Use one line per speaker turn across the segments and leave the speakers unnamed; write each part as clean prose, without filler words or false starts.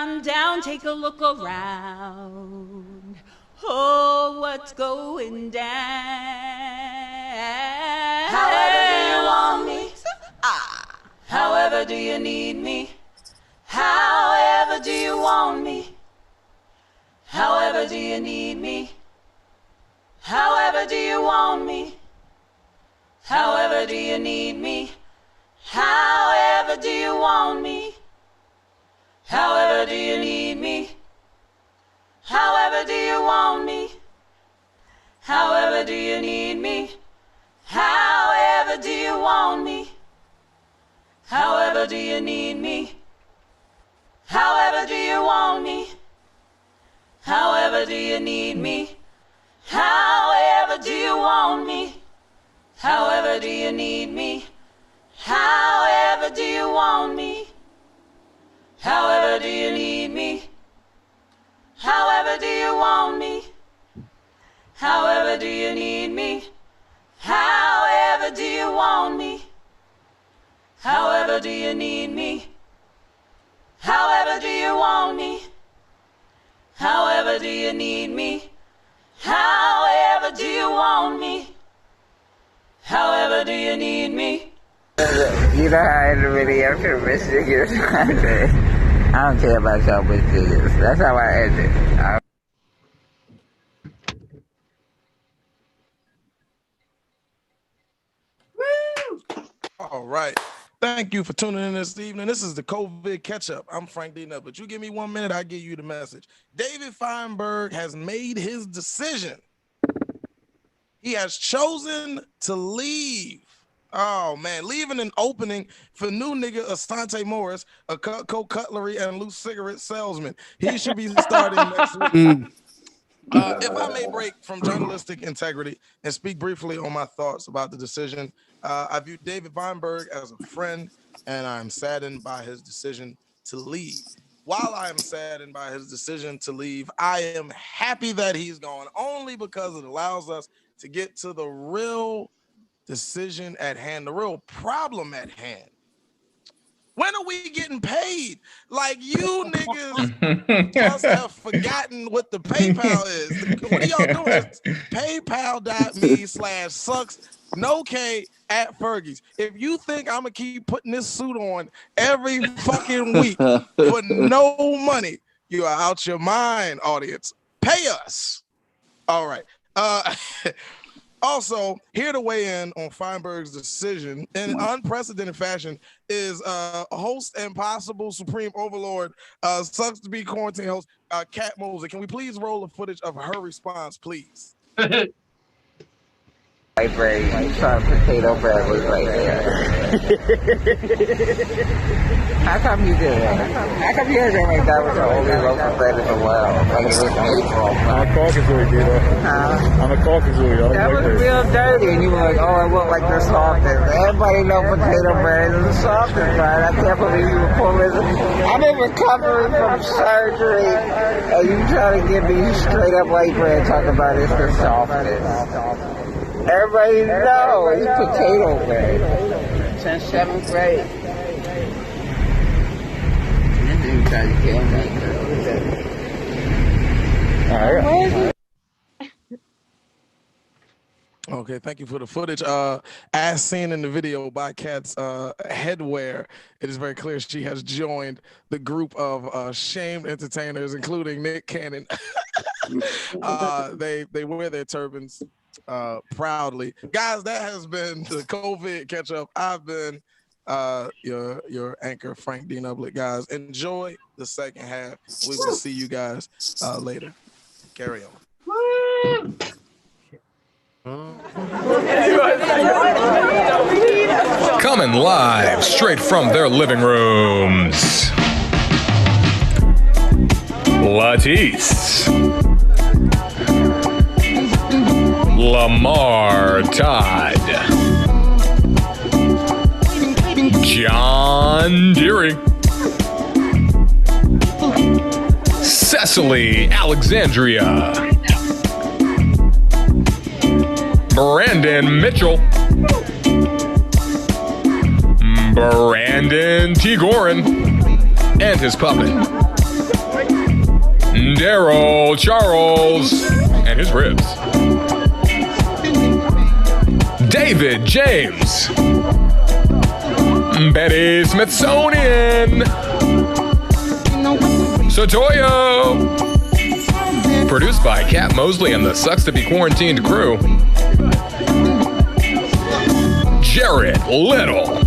I'm down, take a look around. Oh, what's going down? However do you want me? However do you need me? However do you want me? However do you need me? However do you want me? However do you need me? However do you want me? However do you need me? However do you want me? However do you need me? However do you want me? However do you need me? However do you want me? However do you need me? However do you want me? However do you need me? However do you want me? However do you need me? However do you want me? However do you need me? However do you want me? However do you need me? However do you want me? However do you need me? However do you want me? However do you need me?
You know how in the video to bitch niggas, I don't care about y'all bitch niggas. That's how I end it.
All right. Thank you for tuning in this evening. This is the COVID catch-up. I'm Frank Neblett, but you give me 1 minute, I'll give you the message. David Feinberg has made his decision. He has chosen to leave. Oh, man, leaving an opening for new nigga Asante Morris, a Cutco cutlery and loose cigarette salesman. He should be starting next week. If I may break from journalistic integrity and speak briefly on my thoughts about the decision, I view David Feinberg as a friend, and I'm saddened by his decision to leave. While I am saddened by his decision to leave, I am happy that he's gone, only because it allows us to get to the real decision at hand, the real problem at hand. When are we getting paid? Like, you niggas must have forgotten what the PayPal is. What are y'all doing? It's paypal.me/sucks no K at Fergie's. If you think I'm gonna keep putting this suit on every fucking week for no money, you are out your mind, audience. Pay us. All right. Also, here to weigh in on Feinberg's decision in unprecedented fashion is host and possible Supreme Overlord, Sucks to Be Quarantine host, Kat Mosley. Can we please roll the footage of her response, please?
White bread, you trying potato bread was right there. How come you did that? How come you didn't like that was the only loaf of bread in the world? Like it was made from.
I'm a Caucasoid, Guido. I'm a Caucasoid.
That was real dirty, and you were like, oh, it looked like the softest. Everybody knows potato bread is the softest, right? I can't believe you were pulling this. I'm in recovery from surgery, and you trying to give me straight up white bread talking about it's the softest. Everybody knows it's potato bread. Since 7th grade. This dude tried to kill me. All right.
Okay, thank you for the footage. As seen in the video by Kat's headwear, it is very clear she has joined the group of shamed entertainers, including Nick Cannon. They wear their turbans proudly. Guys, that has been the COVID catch-up. I've been your anchor, Frank D. Neblett. Guys, enjoy the second half. We will see you guys later. Carry on.
Coming live straight from their living rooms, LaTice, Lamar Todd, John Deering, Cecily Alexandria, Brandon Mitchell, Brandon T. Gorin, and his puppet, Terrell, Charles, and his ribs. David James, Betty Smithsonian, Sotoyo. Produced by Cat Mosley and the Sucks to Be Quarantined crew. Jarrod Little,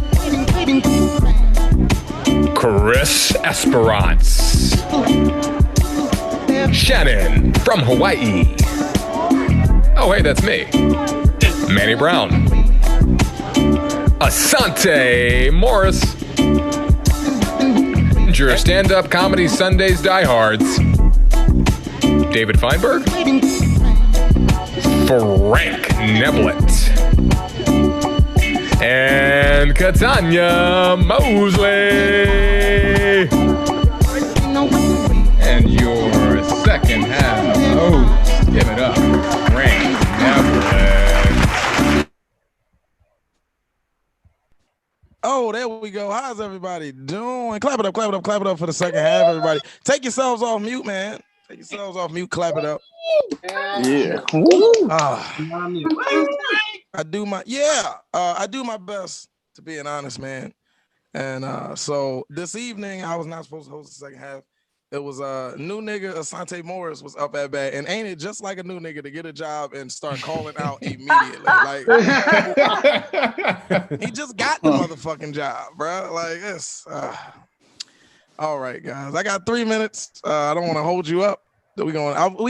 Chris Esperance, Shannon from Hawaii. Oh, hey, that's me. Manny Brown, Asante Morris, your stand-up comedy Sundays diehards, David Feinberg, Frank Neblett, and Catania Mosley. And your second half host, give it up, Frank Neblett.
Oh, there we go. How's everybody doing? Clap it up, clap it up, clap it up for the second half, everybody. Take yourselves off mute, man. Take yourselves off mute, clap it up.
Yeah.
I do my best, to being honest, man. And so this evening, I was not supposed to host the second half. It was a new nigga, Asante Morris, was up at bat. And ain't it just like a new nigga to get a job and start calling out immediately? Like, he just got the motherfucking job, bro. Like, it's all right, guys. I got 3 minutes. I don't want to hold you up. We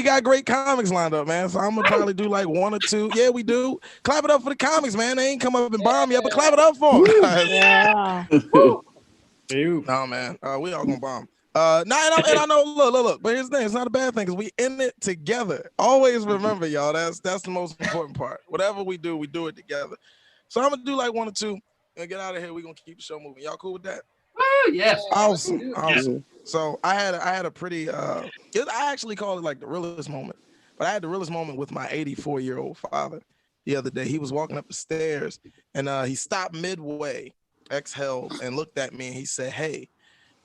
got great comics lined up, man. So I'm gonna probably do like 1 or 2. Yeah, we do. Clap it up for the comics, man. They ain't come up and bomb yet, but clap it up for them.
Yeah.
No, man. We all gonna bomb. And I know. Look. But here's the thing: it's not a bad thing because we in it together. Always remember, y'all. That's the most important part. Whatever we do it together. So I'm gonna do like 1 or 2 and get out of here. We gonna keep the show moving. Y'all cool with that?
Oh yes.
Awesome. So I had a pretty. I actually call it like the realest moment. But I had the realest moment with my 84-year-old father the other day. He was walking up the stairs and he stopped midway, exhaled, and looked at me and he said, "Hey.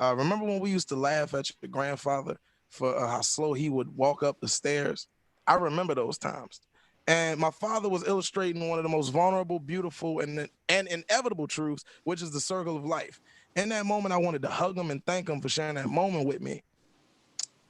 Remember when we used to laugh at your grandfather for how slow he would walk up the stairs? I remember those times." And my father was illustrating one of the most vulnerable, beautiful, and inevitable truths, which is the circle of life. In that moment, I wanted to hug him and thank him for sharing that moment with me.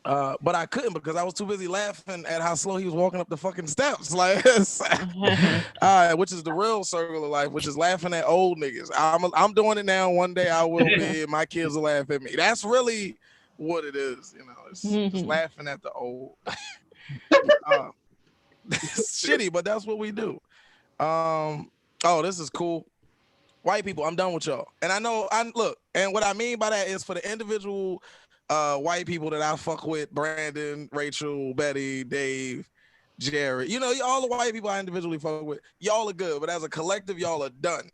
But I couldn't because I was too busy laughing at how slow he was walking up the fucking steps. Like, which is the real circle of life, which is laughing at old niggas. I'm doing it now. One day I will be, and my kids will laugh at me. That's really what it is, you know. It's just laughing at the old. It's shitty, but that's what we do. Oh, this is cool. White people, I'm done with y'all. And I know, and what I mean by that is for the individual white people that I fuck with, Brandon, Rachel, Betty, Dave, Jarrod, you know, all the white people I individually fuck with, y'all are good, but as a collective, y'all are done.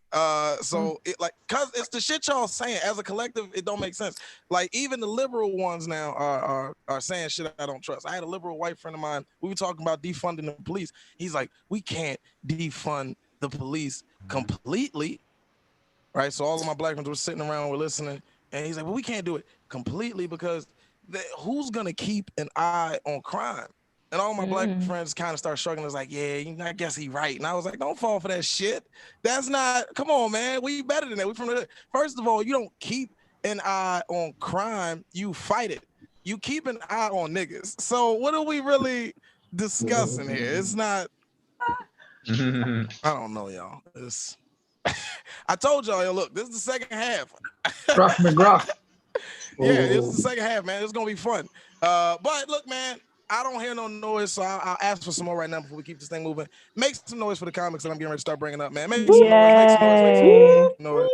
So it cause it's the shit y'all saying. As a collective, it don't make sense. Like even the liberal ones now are saying shit I don't trust. I had a liberal white friend of mine. We were talking about defunding the police. He's like, we can't defund the police completely, right? So all of my black friends were sitting around, we're listening, and he's like, well, we can't do it completely because who's gonna keep an eye on crime? And all my black friends kind of start struggling. It's like, yeah, I guess he right. And I was like, don't fall for that shit. That's not, come on, man. We better than that. We from the, first of all, you don't keep an eye on crime. You fight it. You keep an eye on niggas. So what are we really discussing here? It's not, I don't know, y'all. It's, I told y'all, yo, look, this is the second half.
Rough McGruff.
Yeah, this is the second half, man. It's going to be fun. But look, man, I don't hear no noise, so I'll ask for some more right now before we keep this thing moving. Make some noise for the comics that I'm getting ready to start bringing up, man. Make some noise. All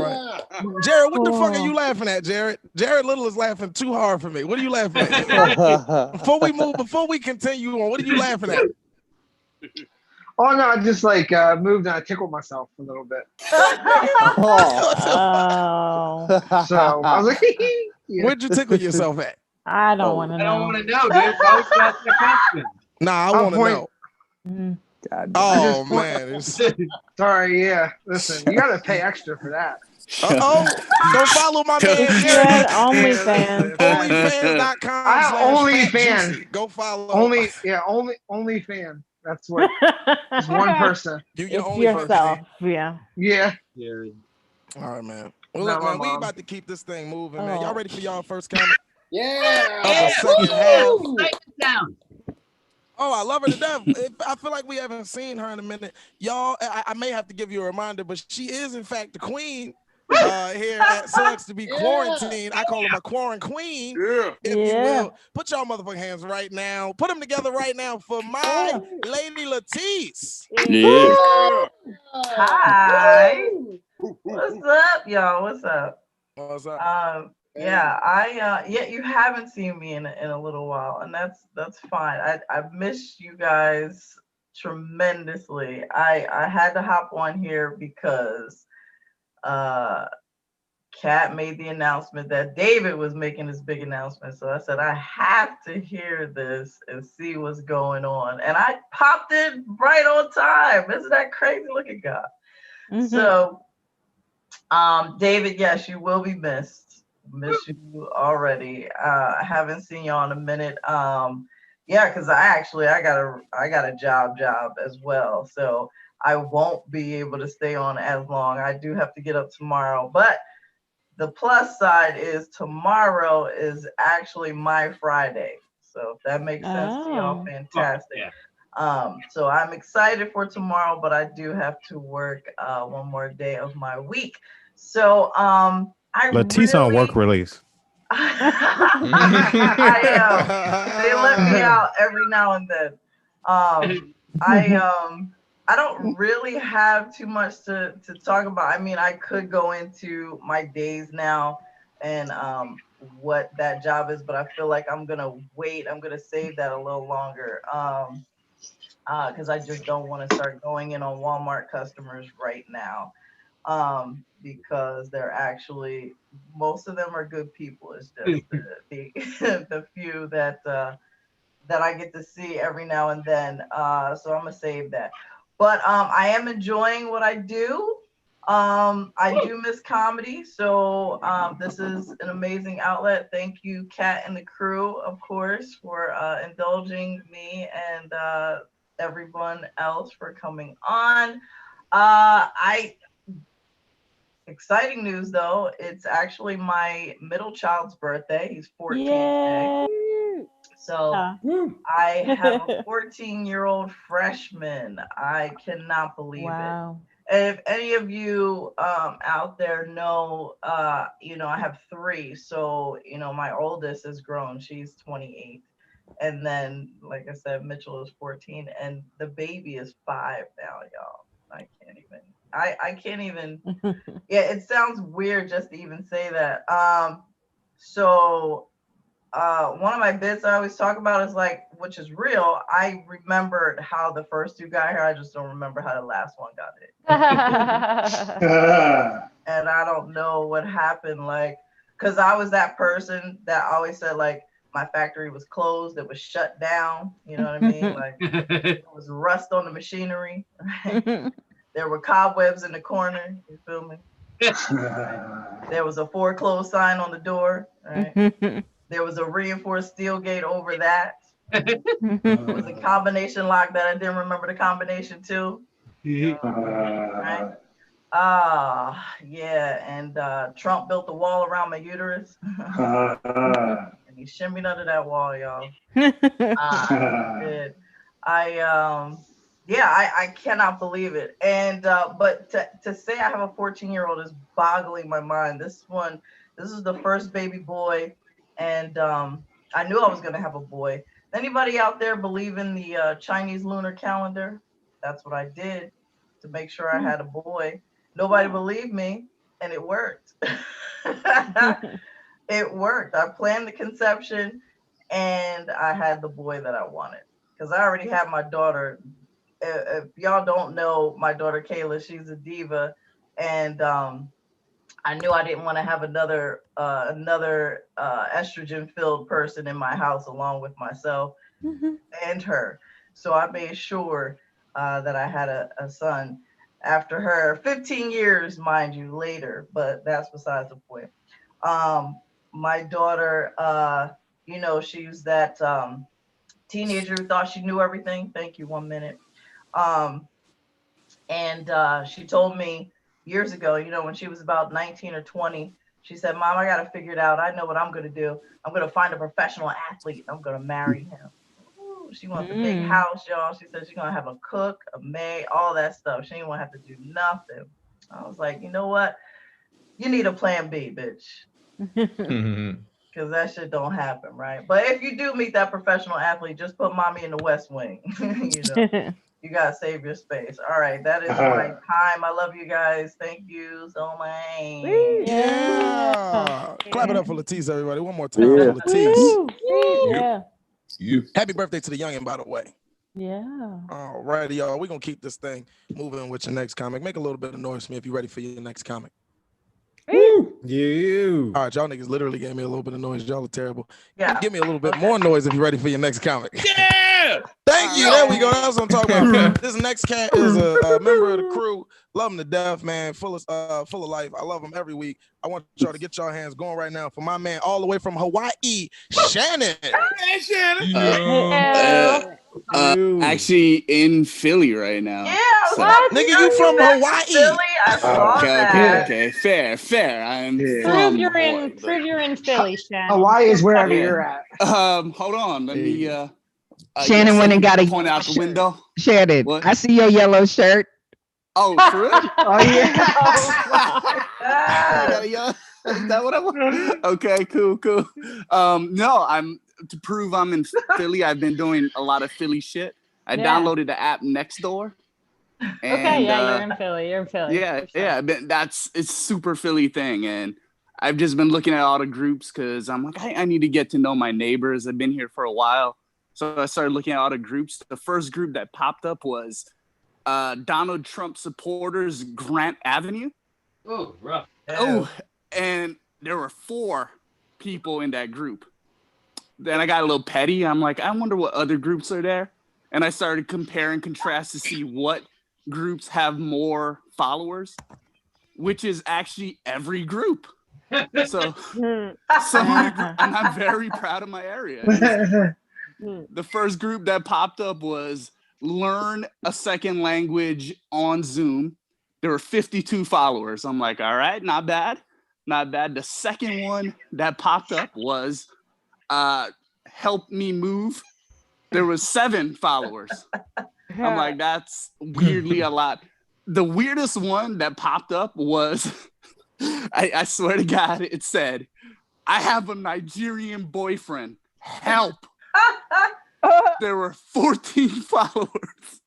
right. Jarrod, what the fuck are you laughing at, Jarrod? Jarrod Little is laughing too hard for me. What are you laughing at? Before we continue on, what are you laughing at?
Oh no, I just like moved and I tickled myself a little bit. So I was like, yeah.
Where'd you tickle yourself at?
I don't want to know.
I don't want to know, dude. Why would you ask the question?
Nah, I want to know.
God,
oh man,
sorry. Yeah, listen, you gotta pay extra for that.
Go follow my man
If you
Erik.
had OnlyFans,
OnlyFans.com/Fat
OnlyFans.
Juicy. Go follow.
Only fan. That's what. Just one person.
You your
it's
only
yourself.
person.
Yeah.
Yeah.
All right, man. Well,
Not
look,
my
man, we
mom.
about to keep this thing moving, man. Y'all
Oh.
ready for y'all first comment of
Yeah.
the second half?
Write it down.
Oh, I love her to death. I feel like we haven't seen her in a minute. Y'all, I may have to give you a reminder, but she is, in fact, the queen here at Sucks to Be Quarantined. I call her my quarantine queen, if you will. Put y'all motherfucking hands right now. Put them together right now for my lady LaTice.
Yeah.
Hi. What's up, y'all? What's up?
What's up?
Yeah, you haven't seen me in a little while, and that's fine. I've missed you guys tremendously. I had to hop on here because Kat made the announcement that David was making this big announcement. So I said, I have to hear this and see what's going on. And I popped in right on time. Isn't that crazy? Look at God. Mm-hmm. So, David, yes, you will be missed. Miss you already. I haven't seen y'all in a minute. Because I got a job as well. So I won't be able to stay on as long. I do have to get up tomorrow, but the plus side is tomorrow is actually my Friday. So if that makes sense to y'all, fantastic. So I'm excited for tomorrow, but I do have to work one more day of my week. So
LaTice on work release.
I am. They let me out every now and then. I don't really have too much to talk about. I mean, I could go into my days now and what that job is, but I feel like I'm gonna wait. I'm gonna save that a little longer because I just don't want to start going in on Walmart customers right now because they're actually, most of them are good people. It's just the few that I get to see every now and then. So I'm gonna save that. But I am enjoying what I do. I do miss comedy, so this is an amazing outlet. Thank you, Kat and the crew, of course, for indulging me and everyone else for coming on. Exciting news though, it's actually my middle child's birthday. He's 14 today. So I have a 14-year-old freshman. I cannot believe it. And if any of you out there know, I have 3. So, my oldest is grown. She's 28. And then, like I said, Mitchell is 14. And the baby is 5 now, y'all. I can't even. Yeah, it sounds weird just to even say that. One of my bits I always talk about is which is real. I remembered how the first 2 got here. I just don't remember how the last one got it. And I don't know what happened. Because I was that person that always said my factory was closed. It was shut down. You know what I mean? There was rust on the machinery. Right? There were cobwebs in the corner. You feel me? Right? There was a foreclosed sign on the door. Right? There was a reinforced steel gate over that. There was a combination lock that I didn't remember the combination to. Right? And Trump built the wall around my uterus. And he shimmied under that wall, y'all. I cannot believe it. And but to say I have a 14-year-old is boggling my mind. This is the first baby boy. And I knew I was going to have a boy. Anybody out there believe in the Chinese lunar calendar? That's what I did to make sure I had a boy. Nobody believed me, and it worked. It worked. I planned the conception, and I had the boy that I wanted. Because I already had my daughter. If y'all don't know, my daughter Kayla, she's a diva. And I knew I didn't want to have another estrogen-filled person in my house along with myself and her. So I made sure that I had a son. after her. 15 years, mind you, later, but that's besides the point. My daughter, you know, she's that teenager who thought she knew everything. Thank you, 1 minute. And she told me years ago, you know, when she was about 19 or 20, she said, Mom, I got to figure it out. I know what I'm going to do. I'm going to find a professional athlete. I'm going to marry him. Ooh, she wants a big house, y'all. She said she's going to have a cook, a maid, all that stuff. She ain't going to have to do nothing. I was like, you know what? You need a plan B, bitch. Because that shit don't happen, right? But if you do meet that professional athlete, just put mommy in the West Wing. You know, you got to save your space. All right, that is my time. I love you guys. Thank you so much.
Yeah. Clap it up for LaTice, everybody. One more time for LaTice. Happy birthday to the youngin', by the way.
Yeah.
All righty, y'all. We're going to keep this thing moving with your next comic. Make a little bit of noise for me if you're ready for your next comic.
You.
All right, y'all niggas literally gave me a little bit of noise. Y'all are terrible.
Yeah.
Give me a little bit more noise if you're ready for your next comic.
Yeah.
Thank you. There we go. That's what I'm talking about. This next cat is a member of the crew. Love him to death, man. Full of life. I love him every week. I want y'all to get y'all hands going right now for my man all the way from Hawaii, Shannon.
Hey, Shannon.
Actually in Philly right now.
Yeah,
so.
Nigga, you from Hawaii?
Philly? I saw that.
Okay. Fair. I'm
Prove you're in Philly, Shannon.
Hawaii is wherever you're at.
Hold on. Let me
Shannon went and got a
point out the window.
Shannon,
what?
I see your yellow shirt.
Oh, for real?
Oh yeah.
Is that what I want? Okay, cool. No, to prove I'm in Philly. I've been doing a lot of Philly shit. I downloaded the app Nextdoor. And,
you're in Philly. You're in Philly.
Yeah. It's super Philly thing, and I've just been looking at all the groups because I'm like, I need to get to know my neighbors. I've been here for a while, so I started looking at all the groups. The first group that popped up was Donald Trump supporters Grant Avenue.
Oh, rough.
Oh, and there were 4 people in that group. Then I got a little petty. I'm like, I wonder what other groups are there. And I started compare and contrast to see what groups have more followers, which is actually every group. So and I'm very proud of my area. The first group that popped up was Learn a Second Language on Zoom. There were 52 followers. I'm like, all right, not bad. The second one that popped up was Help Me Move. There was 7 followers. I'm like, that's weirdly a lot. The weirdest one that popped up was, I swear to God, it said, I have a Nigerian boyfriend. Help. There were 14 followers.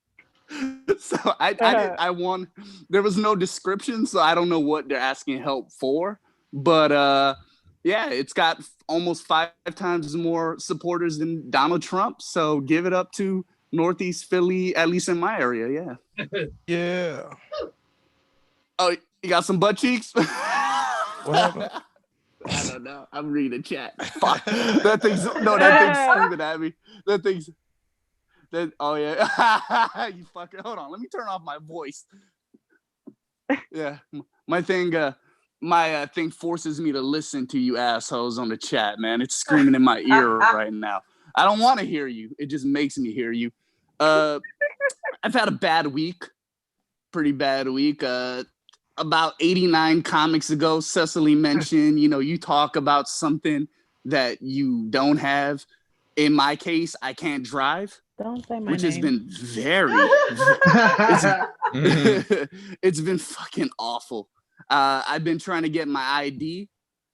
So I won. There was no description, so I don't know what they're asking help for. But yeah, it's got almost 5 times more supporters than Donald Trump. So give it up to Northeast Philly, at least in my area.
Yeah.
Oh, you got some butt cheeks?
What happened?
I don't know. I'm reading the chat. Fuck. That thing's screaming at me. Oh yeah. You fucker. Hold on. Let me turn off my voice. Yeah. My thing forces me to listen to you assholes on the chat, man. It's screaming in my ear right now. I don't want to hear you. It just makes me hear you. I've had a bad week. Pretty bad week. About 89 comics ago, Cecily mentioned, you talk about something that you don't have. In my case, I can't drive.
Don't say my
which
name.
has been it's been fucking awful. I've been trying to get my ID.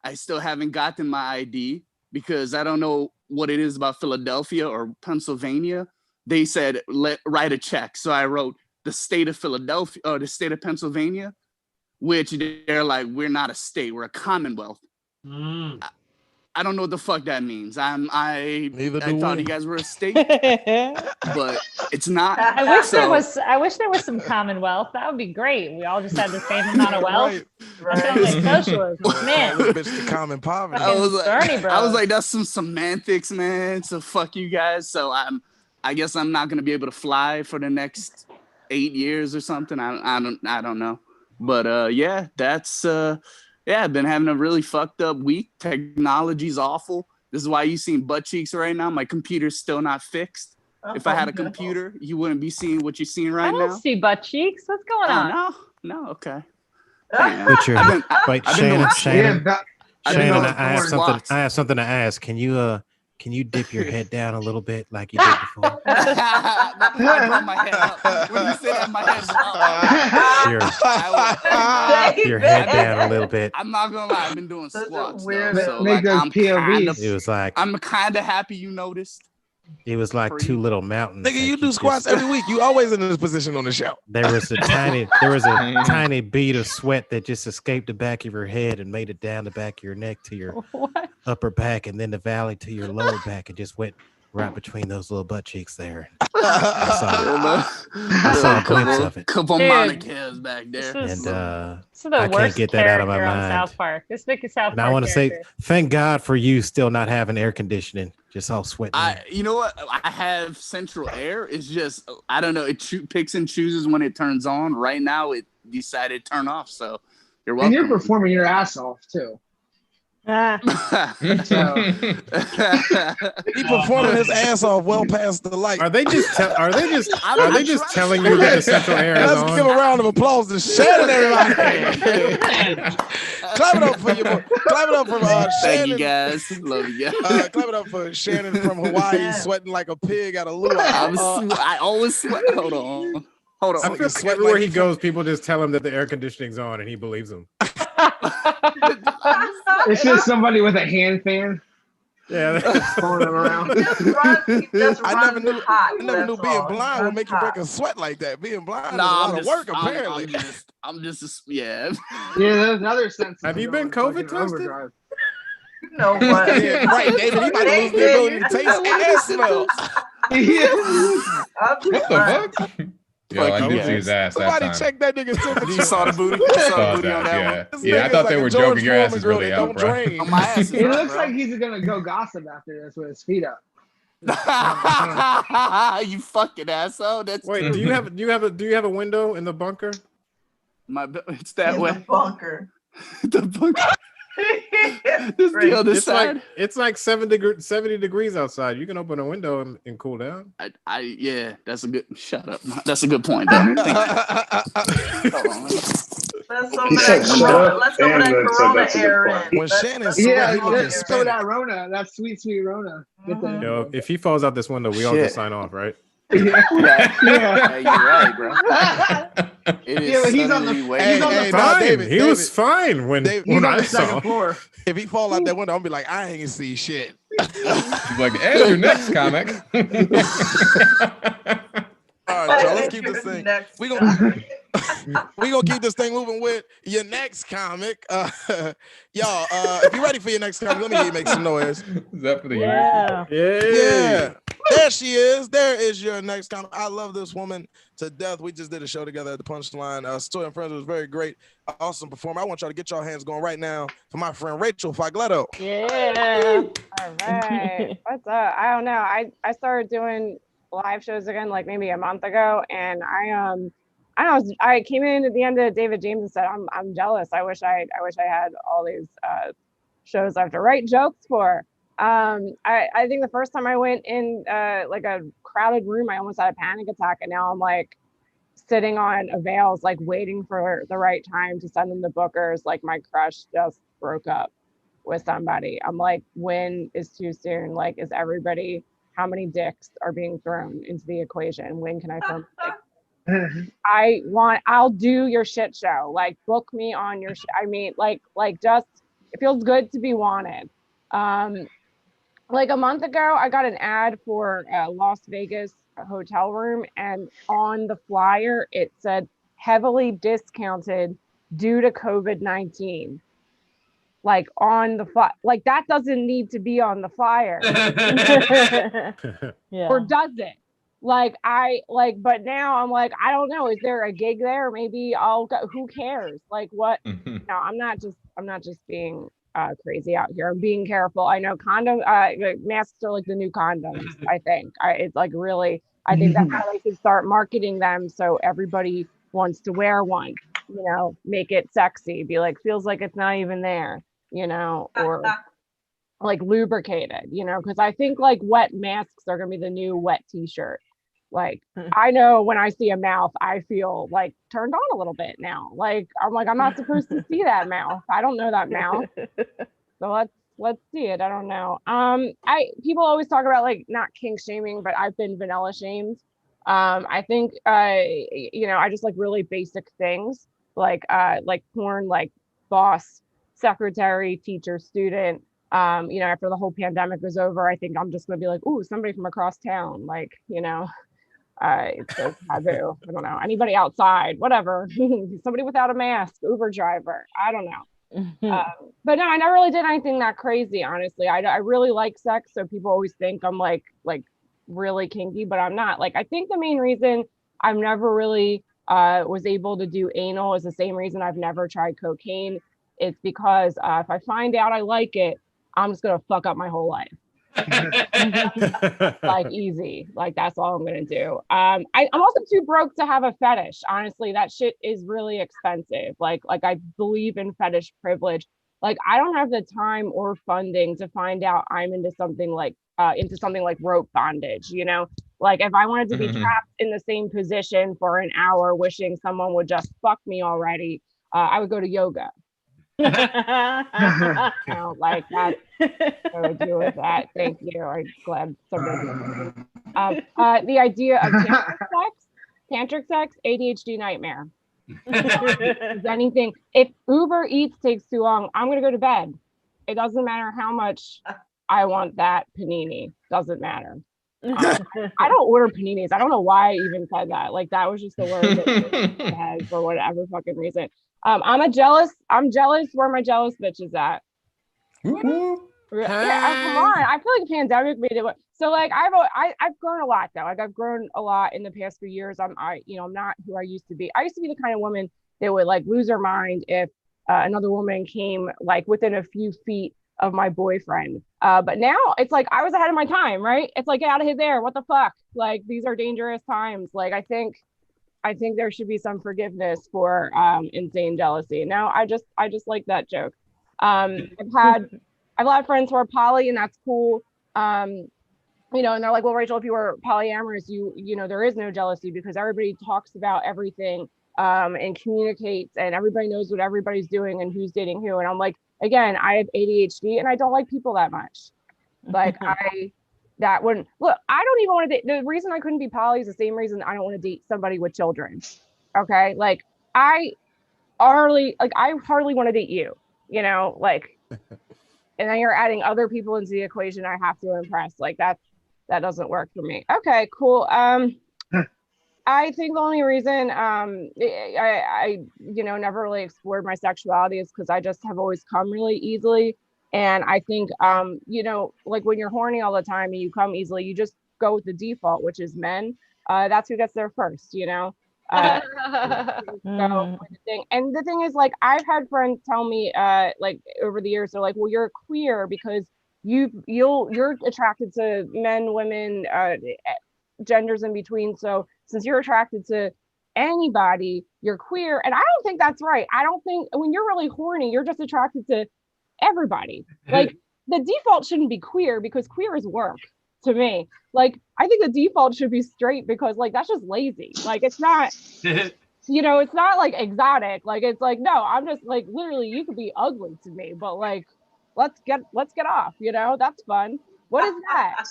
I still haven't gotten my ID because I don't know what it is about Philadelphia or Pennsylvania. They said, write a check. So I wrote the state of Philadelphia or the state of Pennsylvania, which they're like, we're not a state, we're a commonwealth. I don't know what the fuck that means. I thought you guys were a state, but it's not.
I wish there was some commonwealth. That would be great. We all just had the same amount of wealth. Right. That sounds like socialism, man.
Bitch, the common poverty.
I was like, that's some semantics, man. So fuck you guys. So I guess I'm not gonna be able to fly for the next 8 years or something. I don't know. But yeah, that's I've been having a really fucked up week. Technology's awful. This is why you seeing butt cheeks right now. My computer's still not fixed. If I had a computer, you wouldn't be seeing what you're seeing right now.
I don't see butt cheeks. What's going on?
No, okay.
Put your wait, Shannon. Shannon, I have something to ask. Can you dip your head down a little bit like you did before?
I brought my head up. When you said that, my head was up.
Your head down a little bit.
I'm not gonna lie, I've been doing squats.
Weird.
So
Make those POVs.
It was like
I'm kind of happy you noticed.
It was like two little mountains.
Nigga, you do squats every week. You always in this position on the show.
There was a tiny bead of sweat that just escaped the back of your head and made it down the back of your neck to your upper back, and then the valley to your lower back, and just went right between those little butt cheeks there. I saw a glimpse of it.
Couple monikers back there.
And
I
can't get that out of my mind.
South Park. This Nick is South
And
Park.
I want to say, thank God for you still not having air conditioning. Just all sweating.
You know what? I have central air. It's just, I don't know. It picks and chooses when it turns on. Right now, it decided to turn off. So you're welcome.
And you're performing your ass off too.
He performing his ass off well past the light.
Are they just telling you that the central air is on?
Let's give a round of applause to Shannon, everybody. Clap it up for you. Clap it up for Shannon.
Thank you guys. Love you guys.
Clap it up for Shannon from Hawaii, sweating like a pig out of luau.
I always sweat. Hold on.
I feel like everywhere he goes, people just tell him that the air conditioning's on, and he believes them.
It's just somebody with a hand fan.
Yeah,
throwing them around.
I never knew being blind would make you break a sweat like that. Being blind is a lot of work, apparently.
I'm just yeah.
Yeah, there's another sense.
Have you been COVID tested?
No, what?
Yeah, right, David. He might lose the ability to taste and smell.
What the fuck? Yo, I did see his ass that time.
Somebody check that nigga's temperature.
You saw the booty? You saw the booty on that one?
Yeah, I thought they were joking. Your ass is really out, bro.
It looks like he's gonna go gossip after this with his feet up.
You fucking asshole. That's
wait. Do you have a window in the bunker?
It's that way.
The bunker.
The bunker. This the other side.
It's like 70 degrees outside. You can open a window and cool down.
Yeah, that's a good. Shut up. That's a good point. Though.
Let's open that Corona air in.
When Shannon's
let's throw that Rona, that sweet Rona.
Yo, if he falls out this window, we all just sign off, right?
Yeah, you're right, bro.
He's on the
fine.
David,
he was fine when I saw.
Floor.
If he fall out that window, I'm gonna be like, I ain't see shit.
He's like, and your next comic.
All right, y'all, let's keep this thing. We gonna keep this thing moving with your next comic. Y'all, if you're ready for your next comic, let me hear you make some noise.
Is that for the
Yeah. There she is. There is your next comic. I love this woman to death. We just did a show together at the Punchline. Story and Friends was very great. Awesome performer. I want y'all to get y'all hands going right now for my friend Rachel Fogletto.
Yeah. All right. What's up? I don't know. I started doing live shows again like maybe a month ago, and I came in at the end of David James and said I'm jealous. I wish I had all these shows I have to write jokes for. I think the first time I went in like a crowded room, I almost had a panic attack, and now I'm like sitting on avails, like waiting for the right time to send them the bookers. Like my crush just broke up with somebody. I'm like, when is too soon? Like, is everybody? How many dicks are being thrown into the equation? When can I film? I'll do your shit show. Like, book me on your I mean, like just, it feels good to be wanted. Like a month ago, I got an ad for a Las Vegas hotel room, and on the flyer, it said heavily discounted due to COVID-19. Like on the like that doesn't need to be on the flyer.
Yeah.
Or does it? But now I'm like, I don't know. Is there a gig there? Maybe I'll go. Who cares? Like what? No, I'm not just being crazy out here. I'm being careful. I know masks are like the new condoms. I think it's like really, I think that's how they should start marketing them, so everybody wants to wear one. You know, make it sexy. Be like, feels like it's not even there. You know, or like lubricated. You know, because I think like wet masks are gonna be the new wet T-shirt. Like, I know when I see a mouth, I feel like turned on a little bit now. Like, I'm not supposed to see that mouth. I don't know that mouth. So let's see it. I don't know. People always talk about like not kink shaming, but I've been vanilla shamed. I think you know, I just like really basic things like porn, like boss, secretary, teacher, student. You know, after the whole pandemic was over, I think I'm just gonna be like, ooh, somebody from across town, like, you know. It's so taboo. I don't know. Anybody outside, whatever. Somebody without a mask, Uber driver. I don't know. But no, I never really did anything that crazy, honestly. I really like sex, so people always think I'm like really kinky, but I'm not. Like, I think the main reason I've never really was able to do anal is the same reason I've never tried cocaine. It's because if I find out I like it, I'm just gonna fuck up my whole life. Like, easy. Like, that's all I'm gonna do. I'm also too broke to have a fetish. Honestly, that shit is really expensive. Like I believe in fetish privilege. Like, I don't have the time or funding to find out I'm into something like rope bondage, you know? Like, if I wanted to be trapped in the same position for an hour wishing someone would just fuck me already, I would go to yoga. You know, like that. I would deal with that. Thank you. I'm glad somebody. The idea of tantric sex, ADHD nightmare. Anything. If Uber Eats takes too long, I'm gonna go to bed. It doesn't matter how much I want that panini. Doesn't matter. I don't order paninis. I don't know why I even said that. Like, that was just the word that I had for whatever fucking reason. I'm jealous where my jealous bitch is at. Yeah, come on. I feel like the pandemic made it. So like I've grown a lot though. Like, I've grown a lot in the past few years. I'm not who I used to be. I used to be the kind of woman that would like lose her mind if another woman came like within a few feet of my boyfriend. But now it's like I was ahead of my time, right? It's like, get out of here there. What the fuck? Like, these are dangerous times. Like, I think there should be some forgiveness for insane jealousy. Now I just like that joke. I've had a lot of friends who are poly, and that's cool. You know, and they're like, well, Rachel, if you were polyamorous, you know, there is no jealousy because everybody talks about everything and communicates, and everybody knows what everybody's doing and who's dating who. And I'm like, again, I have ADHD and I don't like people that much. Like, that wouldn't look. I don't even want to date. The reason I couldn't be poly is the same reason I don't want to date somebody with children. Okay, like I hardly want to date you. You know, like, and then you're adding other people into the equation. I have to impress. Like, that doesn't work for me. Okay, cool. I think the only reason I you know, never really explored my sexuality is because I just have always come really easily. And I think, you know, like when you're horny all the time and you come easily, you just go with the default, which is men. That's who gets there first, you know? And the thing is, like, I've had friends tell me, like, over the years, they're like, well, you're queer because you're attracted to men, women, genders in between. So since you're attracted to anybody, you're queer. And I don't think that's right. I don't think when you're really horny, you're just attracted to everybody. Like, the default shouldn't be queer because queer is work to me. Like, I think the default should be straight because, like, that's just lazy. Like, it's not, you know, it's not like exotic. Like, it's like, no, I'm just like, literally, you could be ugly to me, but like, let's get off, you know, that's fun. What is that?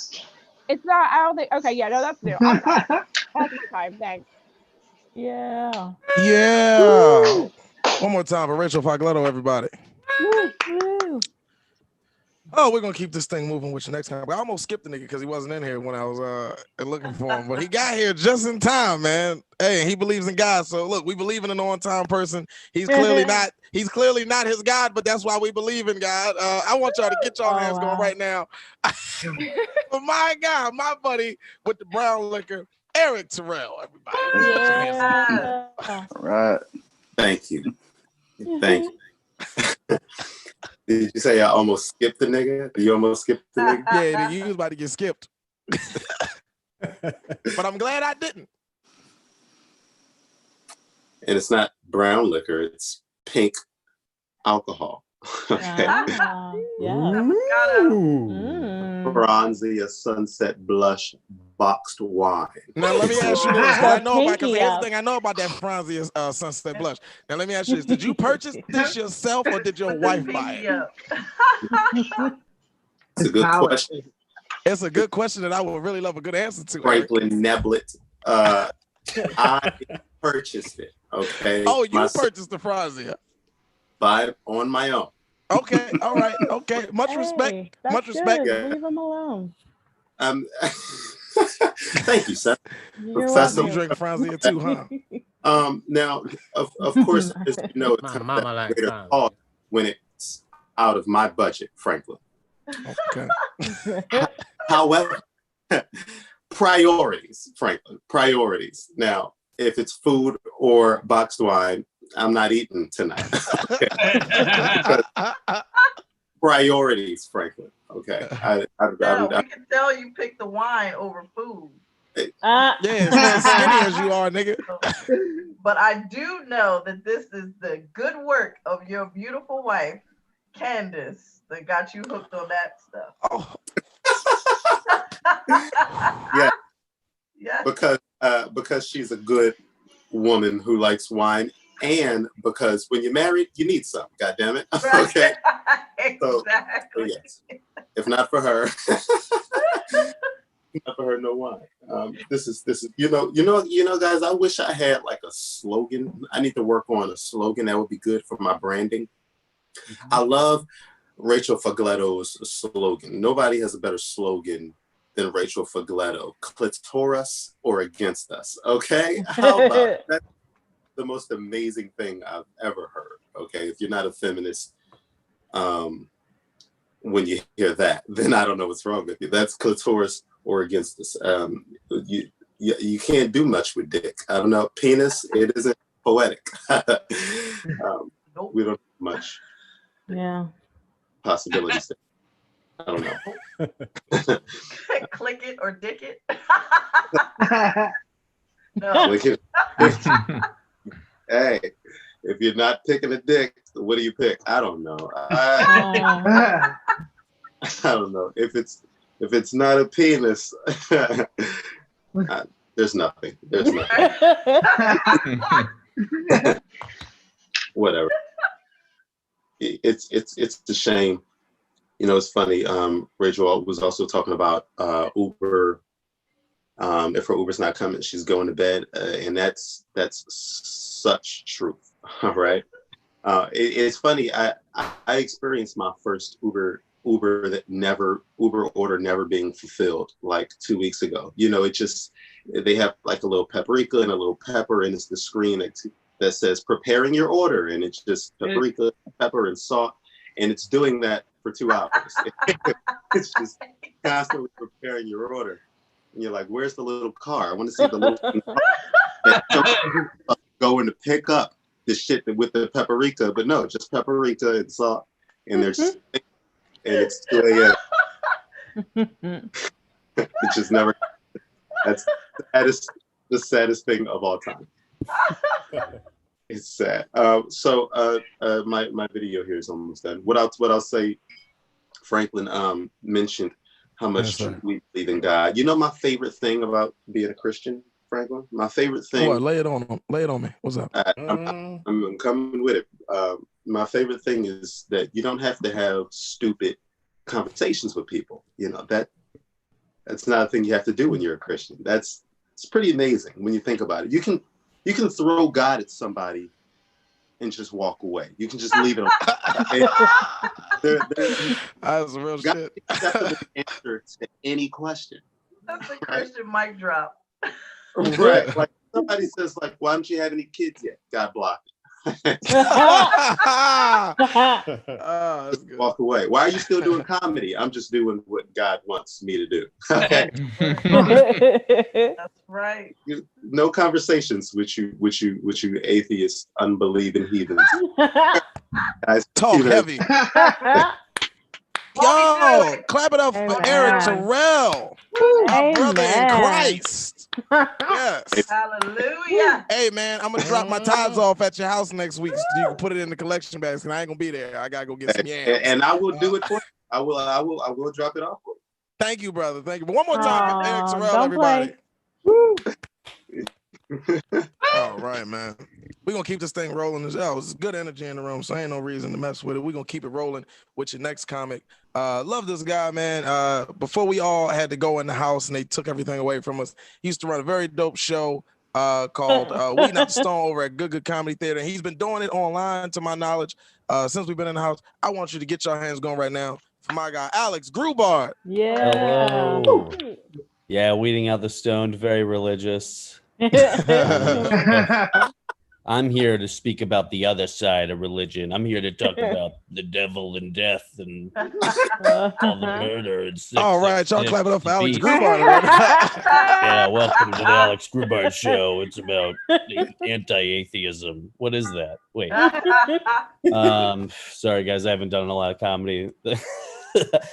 It's not, I don't think, okay, yeah, no, that's new. That's my time, thanks.
Yeah.
Yeah. One more time for Rachel Fogletto, everybody.
Woo.
Oh, we're gonna keep this thing moving with you next time. I almost skipped the nigga because he wasn't in here when I was looking for him, but he got here just in time, man. Hey, he believes in God. So look, we believe in an on-time person. He's clearly not his God, but that's why we believe in God. I want y'all to get y'all hands going right now. But my God, my buddy with the brown liquor, Erik Terrell, everybody.
Yeah.
All right. Thank you. Thank you. Did you say I almost skipped the nigga? Did you almost skip the nigga?
Yeah, you was about to get skipped. But I'm glad I didn't.
And it's not brown liquor, it's pink alcohol. Okay. Franzia Sunset Blush boxed wine.
Now let me ask you this, because everything I know about that Franzia Sunset Blush. Now let me ask you this: did you purchase this yourself, or did your wife buy it?
It's a good question.
It's a good question that I would really love a good answer to.
Franklin Neblett. I purchased it. Okay.
Oh, you purchased the Franzia
on my own.
Okay, all right, okay. Much respect. Much respect.
Yeah. Leave him alone.
Thank you, sir.
Professor, you drink Franzia too, huh?
Now, of course, as you know, it's
mama like
cost when it's out of my budget, Franklin.
Okay.
However, priorities, Franklin, priorities. Now, if it's food or boxed wine, I'm not eating tonight. Priorities, Franklin. Okay.
We can tell you pick the wine over food.
Yeah, it's not skinny as you are, nigga.
But I do know that this is the good work of your beautiful wife, Candace, that got you hooked on that stuff.
Oh.
Yeah.
Yeah.
Because she's a good woman who likes wine, and because when you're married, you need some. God damn it. Okay.
Exactly.
So yes. If not for her, not for her, no wine. This is you know, guys. I wish I had like a slogan. I need to work on a slogan that would be good for my branding. Mm-hmm. I love Rachel Fogletto's slogan. Nobody has a better slogan than Rachel Fogletto. Clitoris or against us. Okay, how about that? The most amazing thing I've ever heard. Okay, if you're not a feminist, when you hear that, then I don't know what's wrong with you. That's clitoris or against us. You can't do much with dick. I don't know. Penis, it isn't poetic. We don't have much.
Yeah.
Possibilities. I don't know.
Click it or dick it. No.
Click it. Hey, if you're not picking a dick, what do you pick? I don't know. I don't know. If it's not a penis, there's nothing. There's nothing. Whatever. It's a shame. You know, it's funny. Rachel was also talking about Uber. If her Uber's not coming, she's going to bed, and that's such truth. All right. It's funny. I experienced my first Uber order never being fulfilled like 2 weeks ago. You know, they have like a little paprika and a little pepper, and it's the screen that says preparing your order, and it's just paprika, pepper, and salt, and it's doing that for 2 hours. It's just constantly preparing your order. And you're like, where's the little car? I want to see the little going to pick up the shit with the paprika, but no, just paprika and salt. And there's and it's 2 a.m. It just never. That's the saddest thing of all time. It's sad. So my video here is almost done. What I'll say, Franklin mentioned how much we believe in God. You know my favorite thing about being a Christian, Franklin? My favorite thing.
What? Lay it on me. What's up?
I'm coming with it. My favorite thing is that you don't have to have stupid conversations with people. You know, that's not a thing you have to do when you're a Christian. It's pretty amazing when you think about it. You can throw God at somebody and just walk away. You can just leave it on.
That's real shit.
That's the answer to any question.
That's a Christian mic drop.
Right. Like somebody says, like, why don't you have any kids yet? God blocked it. Walk away. Why are you still doing comedy? I'm just doing what God wants me to do. Okay.
That's right.
No conversations with you atheists, unbelieving heathens. Guys,
talk heavy. Yo, clap it up for Erik Terrell, my brother in Christ. Yes.
Hallelujah.
Hey man, I'm gonna drop my tithes off at your house next week so you can put it in the collection bags. And I ain't gonna be there. I gotta go get some yams.
And I will do it for you. I will drop it off for you.
Thank you, brother. Thank you. But one more time for Erik Terrell, everybody. All right, man. We're gonna keep this thing rolling. It's good energy in the room, so ain't no reason to mess with it. We're gonna keep it rolling with your next comic. Love this guy, man. Before we all had to go in the house and they took everything away from us, he used to run a very dope show called We Not the Stone over at Good Comedy Theater. And he's been doing it online, to my knowledge, since we've been in the house. I want you to get your hands going right now for my guy, Alex Grubard.
Yeah. Hello. Yeah, weeding out the stoned, very religious. I'm here to speak about the other side of religion. I'm here to talk about the devil and death and all the murder and sex.
All right, y'all clap it up for Alex Grubard.
Yeah, welcome to the Alex Grubard Show. It's about anti-atheism. What is that? Wait. Sorry, guys, I haven't done a lot of comedy.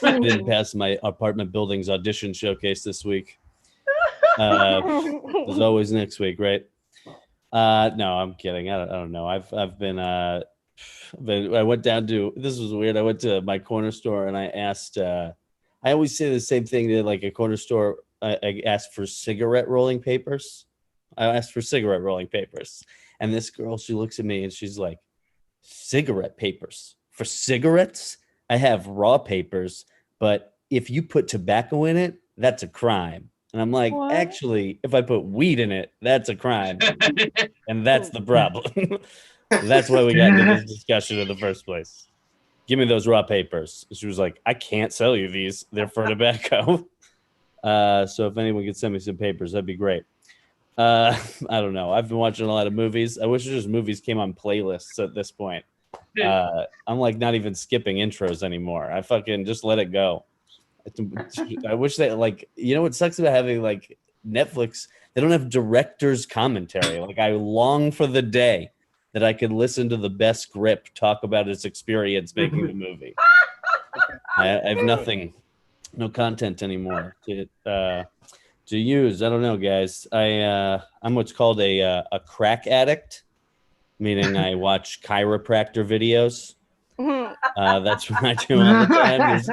Didn't pass my apartment building's audition showcase this week. There's always next week, right? No, I'm kidding. I don't know. I went down to, this was weird. I went to my corner store and I asked, I always say the same thing to like a corner store. I asked for cigarette rolling papers. And this girl, she looks at me and she's like, cigarette papers for cigarettes? I have raw papers, but if you put tobacco in it, that's a crime. And I'm like, what? Actually, if I put weed in it, that's a crime. And that's the problem. That's why we got into this discussion in the first place. Give me those raw papers. She was like, I can't sell you these. They're for tobacco. So if anyone could send me some papers, that'd be great. I don't know. I've been watching a lot of movies. I wish just movies came on playlists at this point. I'm like not even skipping intros anymore. I fucking just let it go. I wish that, like, you know what sucks about having like Netflix, they don't have director's commentary. Like, I long for the day that I could listen to the best script talk about its experience making the movie. I have no content anymore to use. I don't know, guys. I'm what's called a crack addict, meaning I watch chiropractor videos. That's what I do all the time.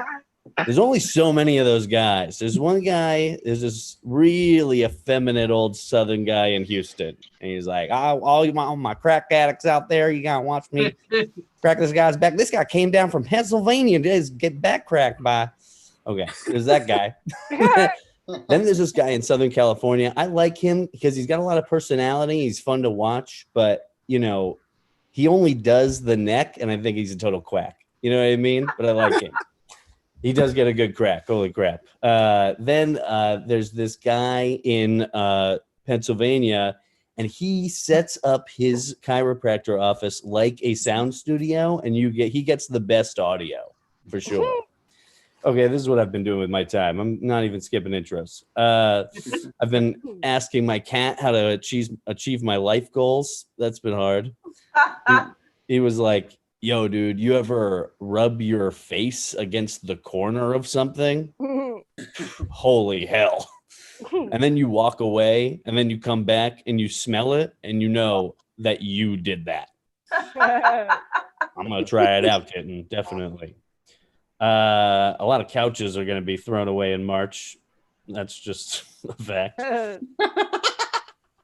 There's only so many of those guys. There's one guy, there's this really effeminate old Southern guy in Houston. And he's like, all my crack addicts out there, you got to watch me crack this guy's back. This guy came down from Pennsylvania to get back cracked by. Okay, there's that guy. Then there's this guy in Southern California. I like him because he's got a lot of personality. He's fun to watch, but, you know, he only does the neck, and I think he's a total quack. You know what I mean? But I like him. He does get a good crack. Holy crap. Then there's this guy in Pennsylvania, and he sets up his chiropractor office like a sound studio, and he gets the best audio for sure. Okay, this is what I've been doing with my time. I'm not even skipping intros. I've been asking my cat how to achieve my life goals. That's been hard. He was like, yo, dude, you ever rub your face against the corner of something? Holy hell. And then you walk away, and then you come back and you smell it, and you know that you did that. I'm going to try it out, kitten, definitely. A lot of couches are going to be thrown away in March. That's just a fact.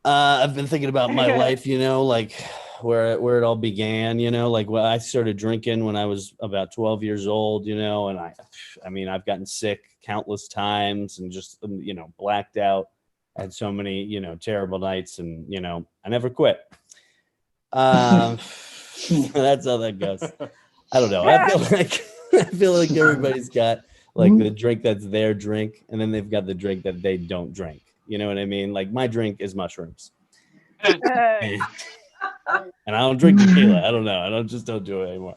I've been thinking about my life, you know, like where it all began, you know, like I started drinking when I was about 12 years old, you know, and I mean, I've gotten sick countless times and just, you know, blacked out. I had so many, you know, terrible nights, and, you know, I never quit. That's how that goes. I don't know. I feel like everybody's got like the drink that's their drink, and then they've got the drink that they don't drink. You know what I mean? Like, my drink is mushrooms. And I don't drink tequila. I don't know. I don't do it anymore.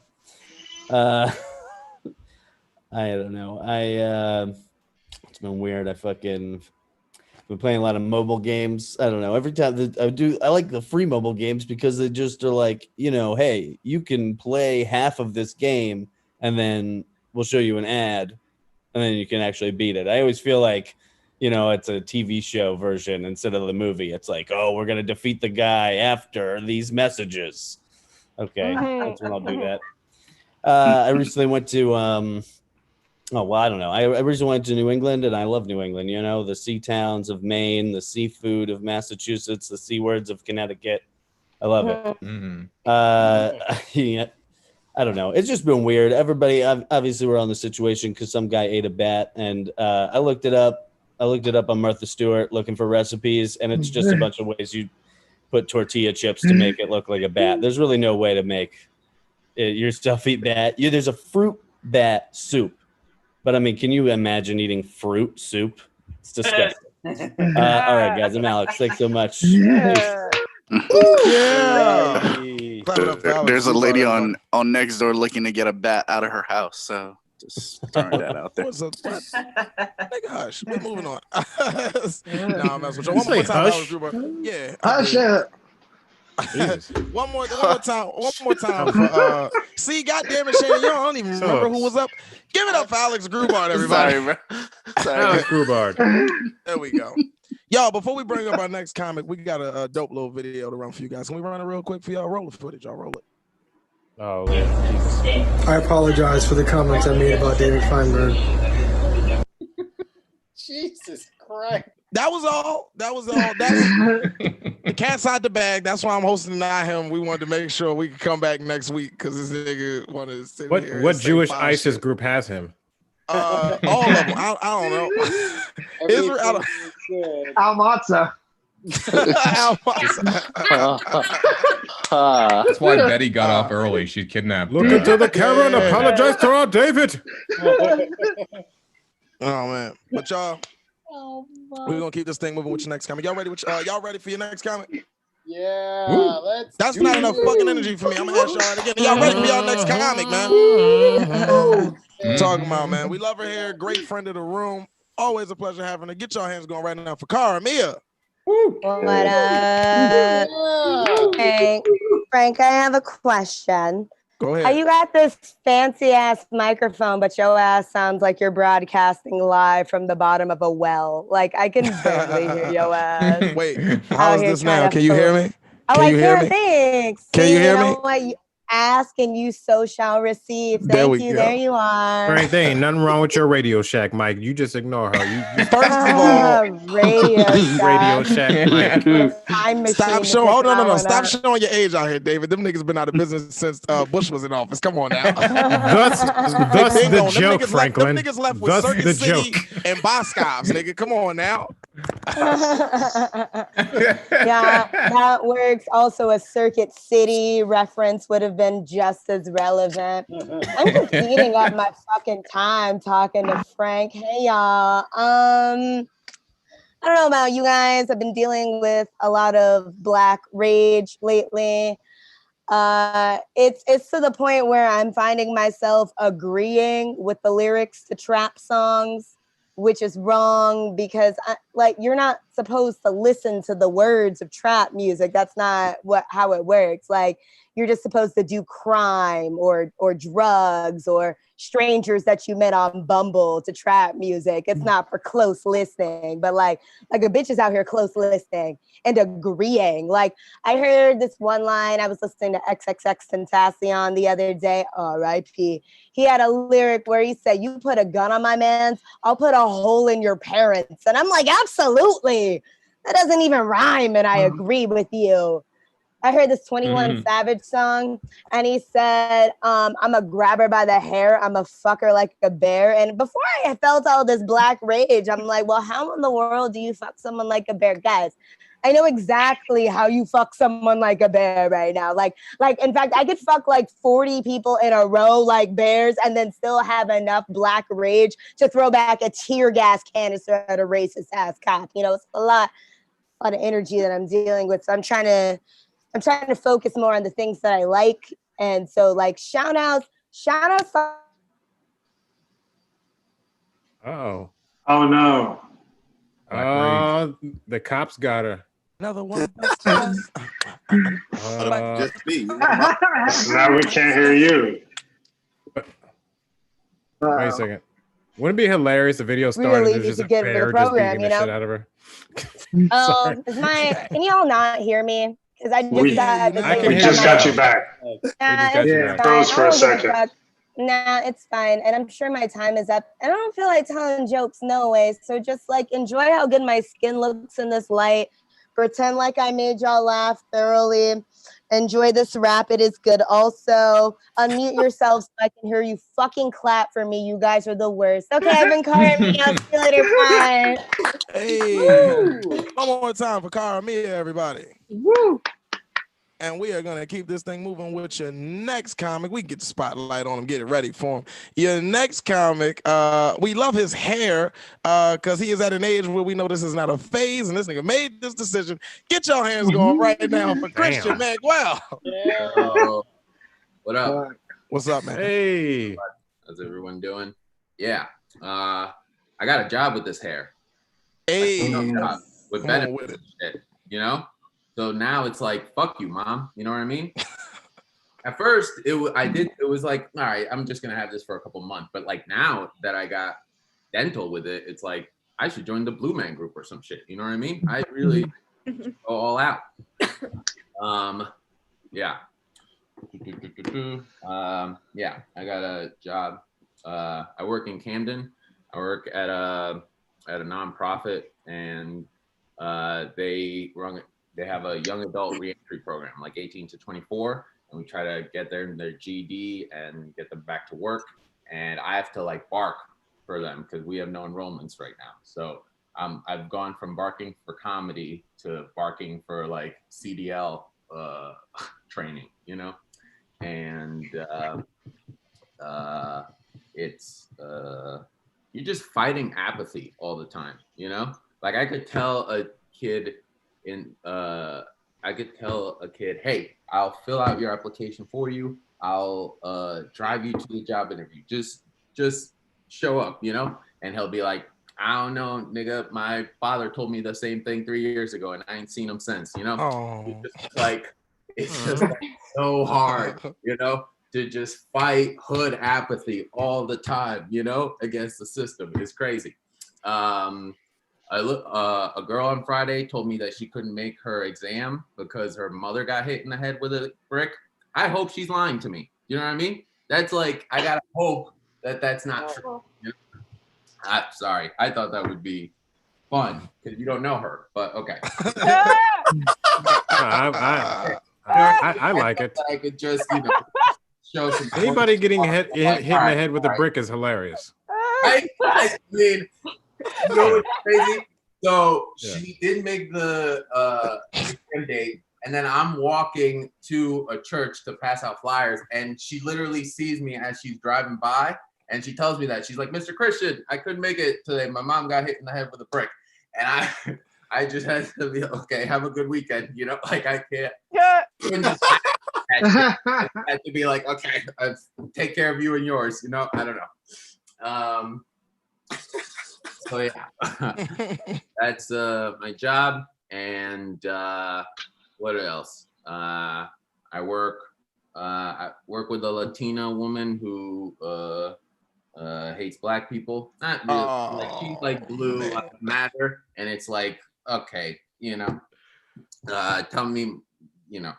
I don't know. It's been weird. I've been playing a lot of mobile games. I don't know. Every time I like the free mobile games because they just are like, you know, hey, you can play half of this game and then we'll show you an ad, and then you can actually beat it. I always feel like, you know, it's a TV show version instead of the movie. It's like, oh, we're going to defeat the guy after these messages. Okay, that's when I'll do that. I recently went to, I don't know. I recently went to New England, and I love New England. You know, the sea towns of Maine, the seafood of Massachusetts, the sea words of Connecticut. I love it. Yeah, I don't know. It's just been weird. Everybody, obviously, we're on the situation because some guy ate a bat, and I looked it up. On Martha Stewart looking for recipes, and it's just a bunch of ways you put tortilla chips to make it look like a bat. There's really no way to make your stuffy bat. There's a fruit bat soup, but I mean, can you imagine eating fruit soup? It's disgusting. All right, guys, I'm Alex. Thanks so much.
Yeah.
There's a lady on Nextdoor looking to get a bat out of her house, so just throwing that out there.
Nigga, hush. We're moving on. Nah, I'm messing with you. One more time, Alex Grubard. Yeah.
Hush it.
One more time. For, see, goddamn it, Shannon, you don't even remember who was up. Give it up for Alex Grubard, everybody.
Sorry, bro.
Alex Grubard.
There we go. Y'all, before we bring up our next comic, we got a dope little video to run for you guys. Can we run it real quick for y'all? Roll the footage. Y'all roll it.
Oh, yeah. Jesus.
I apologize for the comments I made about David Feinberg.
Jesus Christ.
That was all. That's the cat's out the bag. That's why I'm hosting not him. We wanted to make sure we could come back next week because this nigga wanted to sit here.
What Jewish ISIS group has him?
All of them. I don't know. Israel.
Al-Matzah.
That's why Betty got off early. She's kidnapped.
Look into the camera and apologize to our David.
Oh man, but y'all, we're gonna keep this thing moving with your next comic. Y'all ready? Y'all ready for your next comic?
Yeah,
That's not enough fucking energy for me. I'm gonna ask y'all again. Y'all ready for y'all next comic, man? Talking about, man. We love her here. Great friend of the room. Always a pleasure having her. Get your hands going right now for Cara Mia.
What up? Frank, I have a question.
Go ahead.
How you got this fancy ass microphone, but your ass sounds like you're broadcasting live from the bottom of a well? Like I can barely hear your ass.
Wait, how's this now? Can you hear me?
Oh,
Can you hear me?
Thanks.
Can you hear me?
What? You ask and you so shall receive. Thank you. There you are.
Frank, there ain't nothing wrong with your Radio Shack, Mike. You just ignore her. You
first of all,
Radio
Shack, Mike.
Stop showing. Oh no. Stop showing your age out here, David. Them niggas been out of business since Bush was in office. Come on now.
Thus the joke, Franklin.
Them niggas left with Circuit City and Boscovs, nigga. Come on now.
Yeah, that works. Also, a Circuit City reference would have been just as relevant. I'm just eating up my fucking time talking to Frank. Hey y'all. I don't know about you guys. I've been dealing with a lot of black rage lately. It's to the point where I'm finding myself agreeing with the lyrics to trap songs, which is wrong because you're not supposed to listen to the words of trap music. That's not how it works. Like you're just supposed to do crime or drugs or strangers that you met on Bumble to trap music. It's not for close listening, but like a bitch is out here close listening and agreeing. Like I heard this one line. I was listening to XXXTentacion the other day. R.I.P. He had a lyric where he said, "You put a gun on my man's, I'll put a hole in your parents." And I'm like, absolutely. That doesn't even rhyme. And I agree with you. I heard this 21 Savage song, and he said, I'm a grabber by the hair. I'm a fucker like a bear. And before I felt all this black rage, I'm like, well, how in the world do you fuck someone like a bear? Guys, I know exactly how you fuck someone like a bear right now. Like, in fact, I could fuck like 40 people in a row like bears and then still have enough black rage to throw back a tear gas canister at a racist ass cop. You know, it's a lot of energy that I'm dealing with. So I'm trying to focus more on the things that I like. And so like shout outs.
Oh
no.
The cops got her.
Another one.
Just me.
Now we can't hear you.
Wait a second. Wouldn't it be hilarious if video started
Really
and there's
need
just
to
a
get into the
bear just
program,
beating
you
the shit
know?
out of her?
Can y'all not hear me? Because I just got the thing.
We just got you back.
Nah, it's
Froze
fine.
for
I
a
don't give a
second.
fuck. Nah, it's fine. And I'm sure my time is up. And I don't feel like telling jokes no way. So just like enjoy how good my skin looks in this light. Pretend like I made y'all laugh thoroughly. Enjoy this rap. It is good. Also, unmute yourselves so I can hear you fucking clap for me. You guys are the worst. Okay, I've been calling me. I'll see you later. Bye.
Hey, one more time for Cara Mia, everybody.
Woo!
And we are going to keep this thing moving with your next comic. We can get the spotlight on him, get it ready for him. Your next comic, we love his hair because he is at an age where we know this is not a phase, and this nigga made this decision. Get your hands going right now for Christian Mangual.
Yo, what up?
What's up, man?
Hey.
How's everyone doing? Yeah. I got a job with this hair.
Hey.
With benefits and shit, you know? So now it's like, fuck you, mom. You know what I mean? At first, it was like, all right, I'm just gonna have this for a couple months. But like now that I got dental with it, it's like I should join the Blue Man Group or some shit. You know what I mean? I really go all out. Yeah. Yeah, I got a job. I work in Camden. I work at a nonprofit, and they have a young adult reentry program, like 18 to 24, and we try to get their GED and get them back to work. And I have to like bark for them because we have no enrollments right now. So I've gone from barking for comedy to barking for like CDL training, you know? And it's you're just fighting apathy all the time, you know? Like I could tell a kid hey, I'll fill out your application for you. I'll drive you to the job interview. Just show up, you know? And he'll be like, I don't know, nigga. My father told me the same thing 3 years ago, and I ain't seen him since, you know? It's just like so hard, you know, to just fight hood apathy all the time, you know, against the system. It's crazy. A girl on Friday told me that she couldn't make her exam because her mother got hit in the head with a brick. I hope she's lying to me. You know what I mean? That's like, I gotta hope that that's not true. You know? Sorry, I thought that would be fun because you don't know her, but okay.
I like it.
I could just, you know, show some.
Anybody getting hit in the head with a brick is hilarious.
I mean, you know what's crazy? So she did make the exam date, and then I'm walking to a church to pass out flyers, and she literally sees me as she's driving by, and she tells me that she's like, "Mr. Christian, I couldn't make it today. My mom got hit in the head with a brick," and I just had to be okay. Have a good weekend, you know. Like I can't. I had to be like, okay, take care of you and yours, you know. I don't know. So yeah, that's my job. And what else? I work with a Latina woman who hates black people. Not really, like she's like blue matter, and it's like, okay, you know, tell me, you know,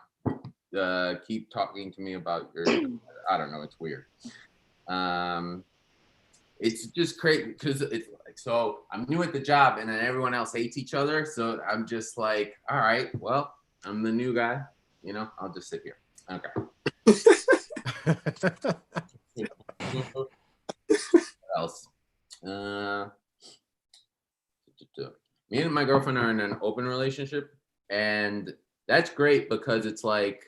keep talking to me about your, I don't know, it's weird. It's just crazy because it's like, so I'm new at the job and then everyone else hates each other. So I'm just like, all right, well, I'm the new guy, you know, I'll just sit here. Okay. What else? Me and my girlfriend are in an open relationship, and that's great because it's like,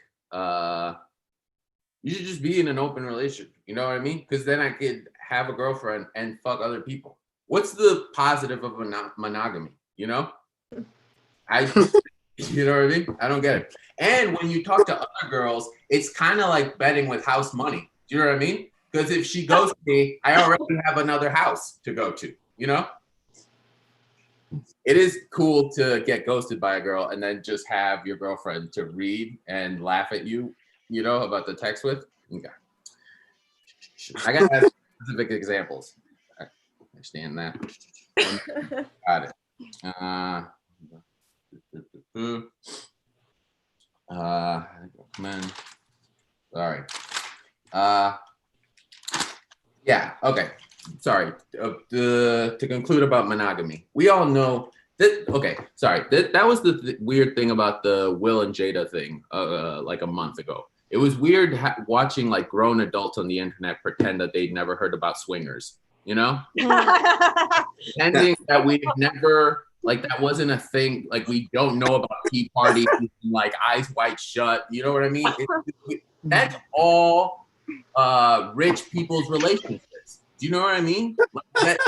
you should just be in an open relationship. You know what I mean? Because then I could have a girlfriend and fuck other people. What's the positive of monogamy? You know? You know what I mean? I don't get it. And when you talk to other girls, it's kind of like betting with house money. Do you know what I mean? Because if she goes to me, I already have another house to go to, you know? It is cool to get ghosted by a girl and then just have your girlfriend to read and laugh at you, you know, about the text with. Okay. I gotta specific examples. I understand that. Got it. Man. All right. Yeah. Okay. Sorry. To conclude about monogamy, we all know that. Okay. Sorry. That was the weird thing about the Will and Jada thing. Like a month ago, it was weird watching like grown adults on the internet pretend that they'd never heard about swingers. You know, pretending that we've never. Like that wasn't a thing. Like we don't know about tea parties, like Eyes Wide Shut. You know what I mean? That's all rich people's relationships. Do you know what I mean? Like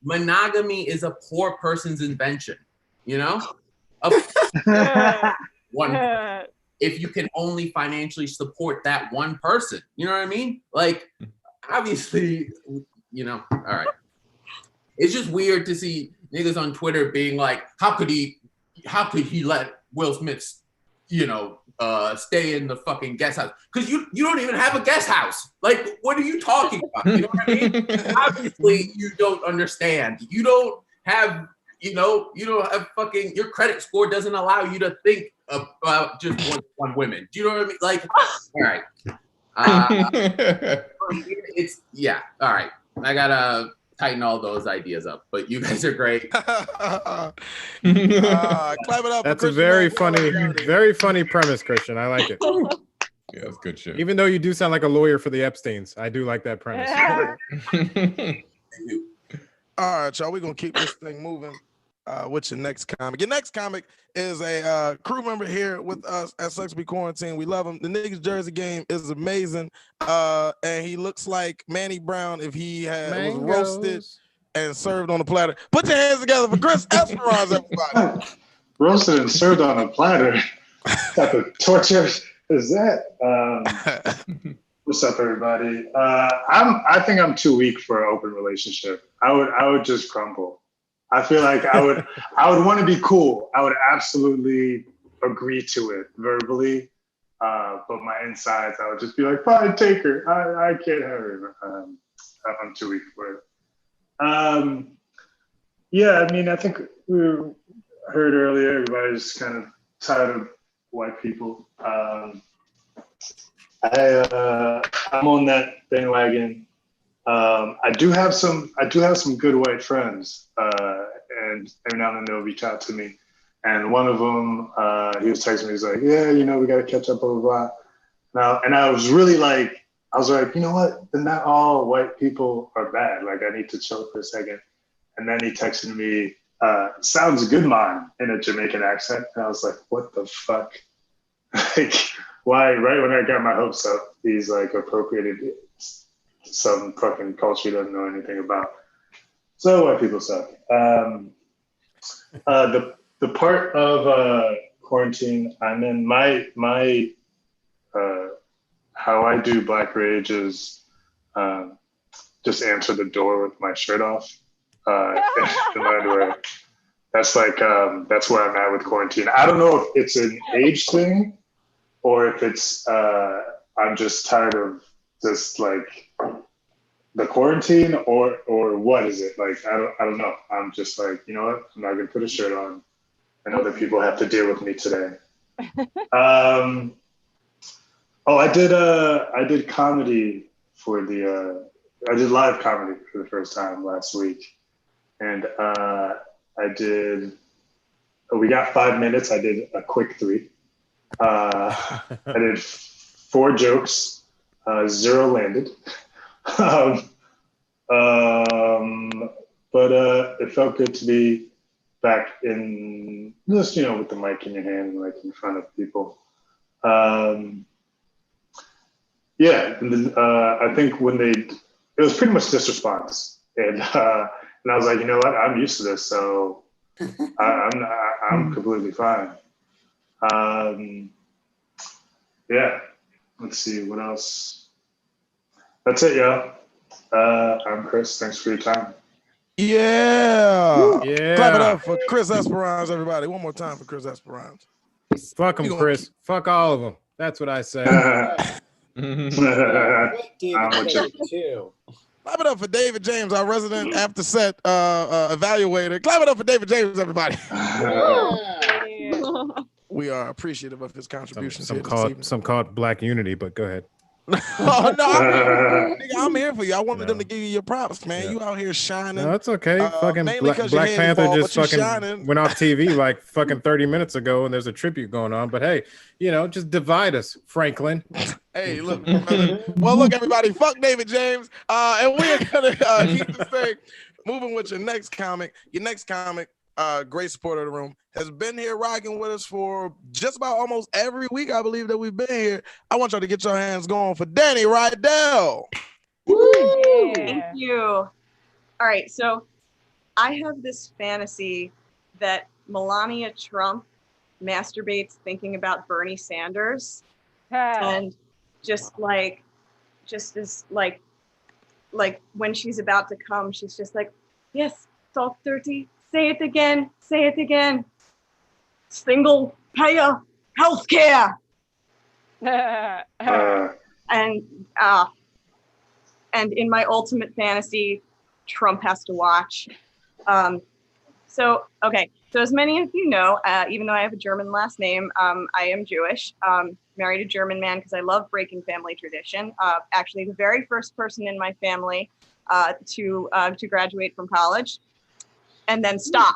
monogamy is a poor person's invention. You know, one. If you can only financially support that one person, you know what I mean? Like, obviously, you know. All right. It's just weird to see niggas on Twitter being like, how could he let Will Smith, you know, stay in the fucking guest house? Because you don't even have a guest house. Like, what are you talking about? You know what I mean? Obviously, you don't understand. You don't have, you don't have fucking, your credit score doesn't allow you to think about just one woman. Do you know what I mean? Like, all right. It's, yeah, all right. I gotta tighten all those ideas up, but you guys are great.
Clap it up.
That's a very funny premise, Christian. I like it.
Yeah, that's good shit.
Even though you do sound like a lawyer for the Epsteins, I do like that premise.
All right, y'all. We're gonna keep this thing moving. What's your next comic? Your next comic is a crew member here with us at SUCS Quarantine. We love him. The niggas jersey game is amazing. And he looks like Manny Brown if he was roasted and served on a platter. Put your hands together for Chris Esperance, everybody.
Roasted and served on a platter. What type of torture is that? What's up, everybody? I think I'm too weak for an open relationship. I would just crumble. I feel like I would want to be cool. I would absolutely agree to it verbally, but my insides, I would just be like, fine, take her. I can't have her. I'm too weak for it. Yeah, I mean, I think we heard earlier, everybody's kind of tired of white people. I'm on that bandwagon. I do have some good white friends, and every now and then they'll reach out to me. And one of them, he was texting me. He's like, "Yeah, we got to catch up, blah blah blah." Now, and I was like, you know what? Not all white people are bad. Like, I need to chill for a second. And then he texted me, "Sounds good, man," in a Jamaican accent, and I was like, "What the fuck?" Like, why? Right when I got my hopes up, he's like appropriated some fucking culture he doesn't know anything about. So white people suck. The part of quarantine I'm in, my how I do Black Rage is just answer the door with my shirt off in my underwear. That's like that's where I'm at with quarantine. I don't know if it's an age thing or if it's I'm just tired of just like the quarantine or what is it? Like I don't know. I'm just like, you know what? I'm not gonna put a shirt on and other people have to deal with me today. I did comedy for the I did live comedy for the first time last week. And we got 5 minutes. I did a quick 3. I did 4 jokes, 0 landed. But it felt good to be back in just, with the mic in your hand, like in front of people. Yeah, and then I think it was pretty much this response. And I was like, you know what? I'm used to this, so I'm completely fine. Yeah. Let's see what else. That's it, y'all. I'm Chris. Thanks for your time.
Yeah. Clap it up for Chris Esperance, everybody. One more time for Chris Esperance.
Fuck him, Chris. Fuck all of them. That's what I say.
I'm with you.
Clap it up for David James, our resident after set evaluator. Clap it up for David James, everybody. We are appreciative of his contributions.
Some called Black Unity, but go ahead.
Oh no, I'm here for you. I wanted them to give you your props, man. You out here shining.
No, it's okay. Fucking Black Panther just fucking went off TV like fucking 30 minutes ago, and there's a tribute going on. But hey, just divide us, Franklin.
Hey, look, brother. Well, look, everybody, fuck David James. And we are gonna keep this thing moving with your next comic. Your next comic, great supporter of the room, has been here rocking with us for just about almost every week, I believe, that we've been here. I want y'all to get your hands going for Dani Riedel.
Woo! Thank you. All right, so I have this fantasy that Melania Trump masturbates thinking about Bernie Sanders, and just when she's about to come, she's just like, yes, talk dirty, say it again, say it again. Single payer healthcare. And in my ultimate fantasy, Trump has to watch. So as many of you know, even though I have a German last name, I am Jewish. Married a German man because I love breaking family tradition. Actually, the very first person in my family to graduate from college and then stop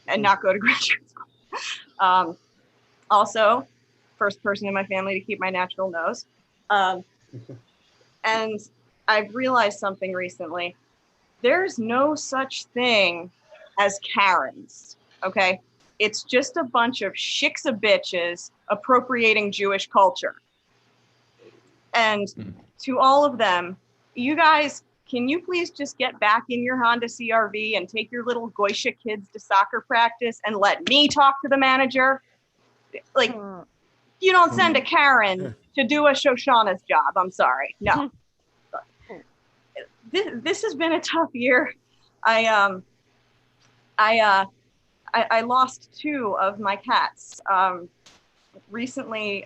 and not go to graduate school. Also, first person in my family to keep my natural nose. And I've realized something recently. There's no such thing as Karens, okay? It's just a bunch of shicks of bitches appropriating Jewish culture. And to all of them, you guys, can you please just get back in your Honda CRV and take your little Goisha kids to soccer practice and let me talk to the manager? Like, you don't send a Karen to do a Shoshana's job. I'm sorry. No. This has been a tough year. I lost 2 of my cats. Recently,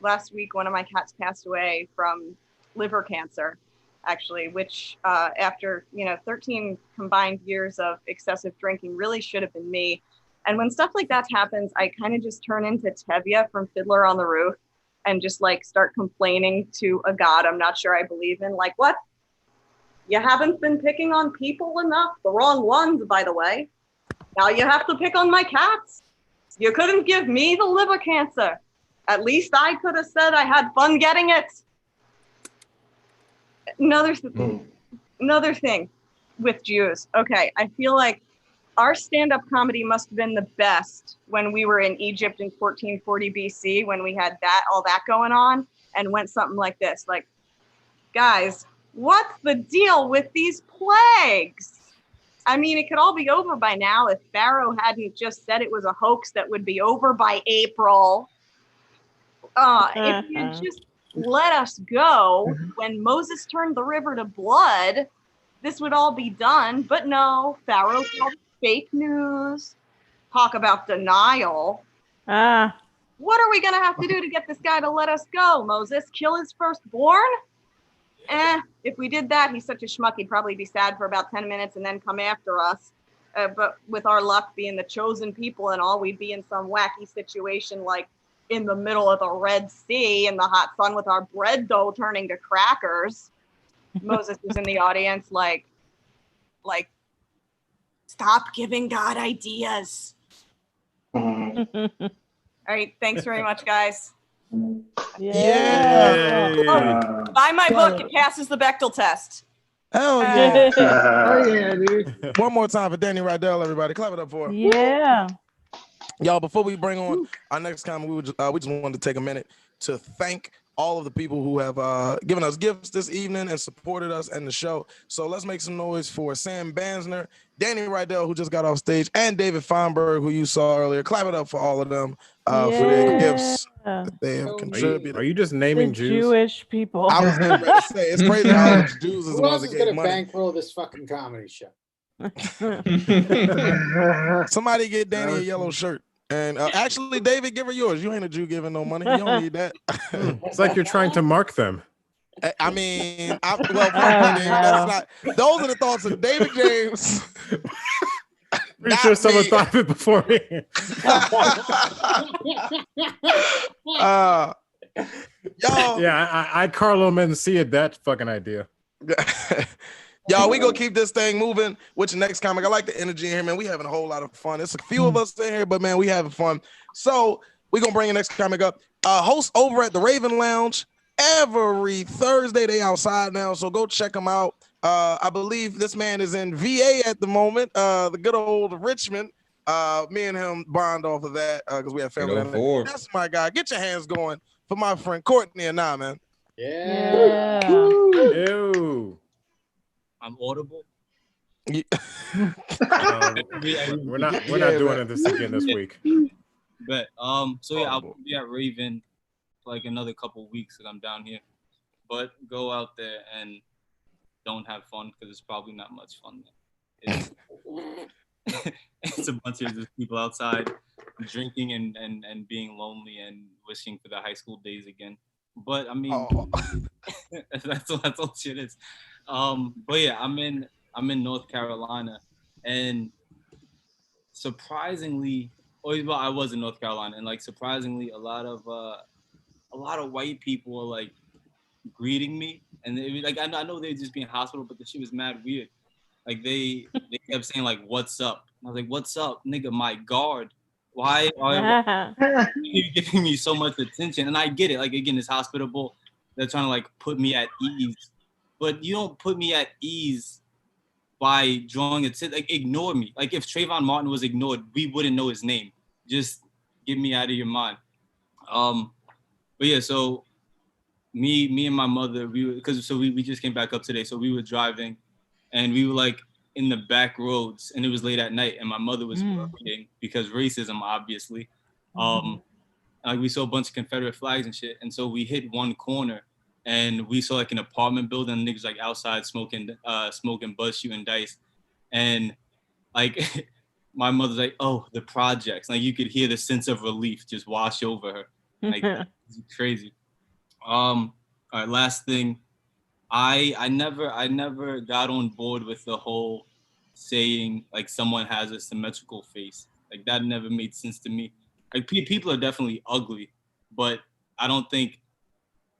last week, one of my cats passed away from liver cancer, actually, which after 13 combined years of excessive drinking really should have been me. And when stuff like that happens, I kind of just turn into Tevye from Fiddler on the Roof and just start complaining to a God I'm not sure I believe in. Like, what? You haven't been picking on people enough? The wrong ones, by the way. Now you have to pick on my cats. You couldn't give me the liver cancer. At least I could have said I had fun getting it. Another thing with Jews. Okay, I feel like our stand-up comedy must have been the best when we were in Egypt in 1440 BC, when we had all that going on, and went something like this, like, guys, what's the deal with these plagues? I mean, it could all be over by now if Pharaoh hadn't just said it was a hoax that would be over by April. If you just let us go when Moses turned the river to blood, this would all be done. But no, Pharaoh called it fake news. Talk about denial. What are we going to have to do to get this guy to let us go, Moses? Kill his firstborn? If we did that, he's such a schmuck, he'd probably be sad for about 10 minutes and then come after us. But with our luck being the chosen people and all, we'd be in some wacky situation like in the middle of the Red Sea in the hot sun with our bread dough turning to crackers. Moses was in the audience like, stop giving God ideas. All right, thanks very much, guys.
Yeah.
Buy my book. It passes the Bechdel test.
Hell yeah.
Oh yeah, dude.
One more time for Dani Riedel, everybody. Clap it up for him.
Yeah.
Y'all, before we bring on our next comment, we just wanted to take a minute to thank all of the people who have given us gifts this evening and supported us and the show. So let's make some noise for Sam Bansner, Dani Riedel, who just got off stage, and David Feinberg, who you saw earlier. Clap it up for all of them for their gifts that they have contributed.
Are you just naming Jews?
Jewish people.
I was going to say, it's crazy how the Jews is the
Who
ones
else
that
is
gave
going to
money.
bankroll this fucking comedy show?
Somebody get Dani a yellow shirt. And actually, David, give her yours. You ain't a Jew giving no money. You don't need that.
It's like you're trying to mark them.
I mean, that's not. Those are the thoughts of David James.
Pretty sure someone thought of it before me. I Carlo Mencia that fucking idea.
Y'all, we gonna keep this thing moving with your next comic. I like the energy in here, man. We having a whole lot of fun. It's a few of us in here, but man, we having fun. So we gonna bring the next comic up. Host over at the Raven Lounge every Thursday. They outside now, so go check them out. I believe this man is in VA at the moment. The good old Richmond. Me and him bond off of that because we have family. That's my guy. Get your hands going for my friend Courtney and I, man.
Yeah.
Ew.
I'm audible.
We're not doing this again this week.
But so yeah, I'll be at Raven for like another couple weeks that I'm down here. But go out there and don't have fun because it's probably not much fun there. It's a bunch of just people outside drinking and being lonely and wishing for the high school days again. But I mean, that's all shit is. But yeah, I'm in North Carolina, and surprisingly, I was in North Carolina, and like surprisingly, a lot of white people are like greeting me, and they, like I know they're just being hospitable, but the shit was mad weird. Like they kept saying like, "What's up?" I was like, "What's up, nigga? My guard. Why are you giving me so much attention?" And I get it. Like again, it's hospitable. They're trying to like put me at ease, but you don't put me at ease by drawing attention. Like ignore me. Like if Trayvon Martin was ignored, we wouldn't know his name. Just get me out of your mind. But yeah, so me and my mother, we just came back up today, so we were driving, and we were like in the back roads, and it was late at night, and my mother was working because racism, obviously. Like we saw a bunch of Confederate flags and shit, and so we hit one corner, and we saw like an apartment building, and niggas like outside smoking buzz, shooting dice, and like my mother's like, "Oh, the projects." Like you could hear the sense of relief just wash over her. Like it's crazy. All right, last thing. I never got on board with the whole saying like someone has a symmetrical face. Like that never made sense to me. Like people are definitely ugly, but I don't think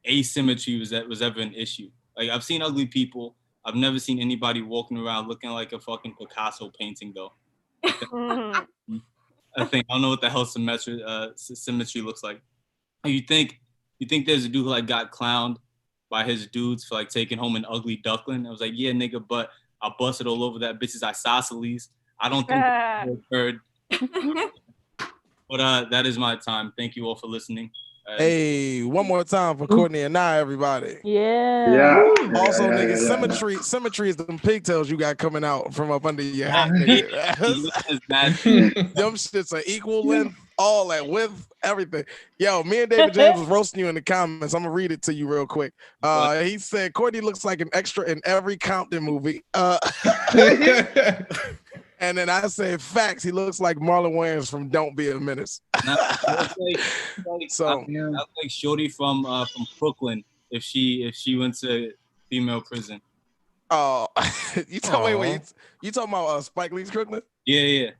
asymmetry was ever an issue. Like I've seen ugly people. I've never seen anybody walking around looking like a fucking Picasso painting though. I don't know what the hell symmetry looks like. You think there's a dude who like got clowned by his dudes for like taking home an ugly duckling? I was like, yeah, nigga, but I busted all over that bitch's isosceles. I don't think that occurred. But that is my time. Thank you all for listening.
Hey, one more time for Courtney and I, everybody.
Yeah.
Also, nigga, symmetry is them pigtails you got coming out from up under your hat, nigga. Them shits are equal length, all that width, everything. Yo, me and David James was roasting you in the comments. I'm gonna read it to you real quick. He said Courtney looks like an extra in every Compton movie. And then I said, facts, he looks like Marlon Wayans from Don't Be a Menace.
That's like Shorty from Brooklyn if she went to female prison.
Oh, you talking about Spike Lee's Crooklyn?
Yeah.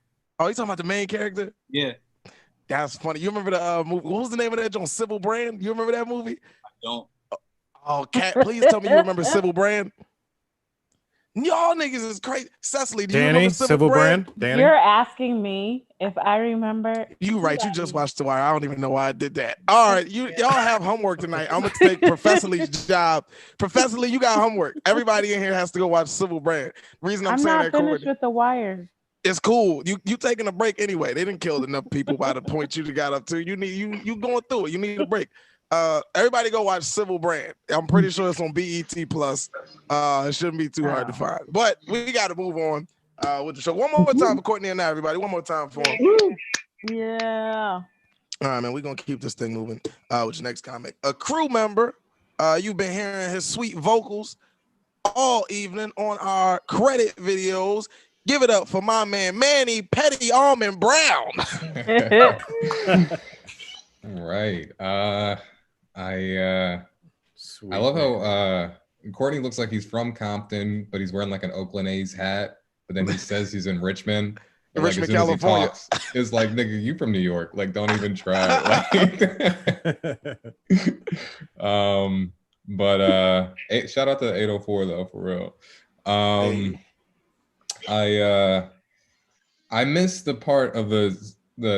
Oh, you talking about the main character?
Yeah.
That's funny. You remember the movie? What was the name of that? On Civil Brand? You remember that movie?
I don't.
Oh, Cat, please tell me you remember Civil Brand. Y'all niggas is crazy. Cecily, do you remember Civil Brand?
Danny? You're asking me if I remember.
You right. You just watched The Wire. I don't even know why I did that. All right. Y'all have homework tonight. I'm going to take Professor Lee's job. Professor Lee, you got homework. Everybody in here has to go watch Civil Brand. Reason I'm saying
not finished with The Wire.
It's cool. You taking a break anyway. They didn't kill enough people by the point you got up to. You going through it. You need a break. Everybody go watch Civil Brand. I'm pretty sure it's on BET Plus. It shouldn't be too hard to find. But we got to move on with the show. One more time for Courtney and now, everybody. One more time for him.
Yeah.
All right, man. We're going to keep this thing moving with your next comic. A crew member, you've been hearing his sweet vocals all evening on our credit videos. Give it up for my man, Manny Petty Almond Brown.
All right. I love how Courtney looks like he's from Compton, but he's wearing like an Oakland A's hat. But then he says he's in Richmond. But like,
Richmond,
as soon as
California.
he talks, it's like, nigga, you from New York. Like, don't even try. But shout out to 804 though, for real. I missed the part of the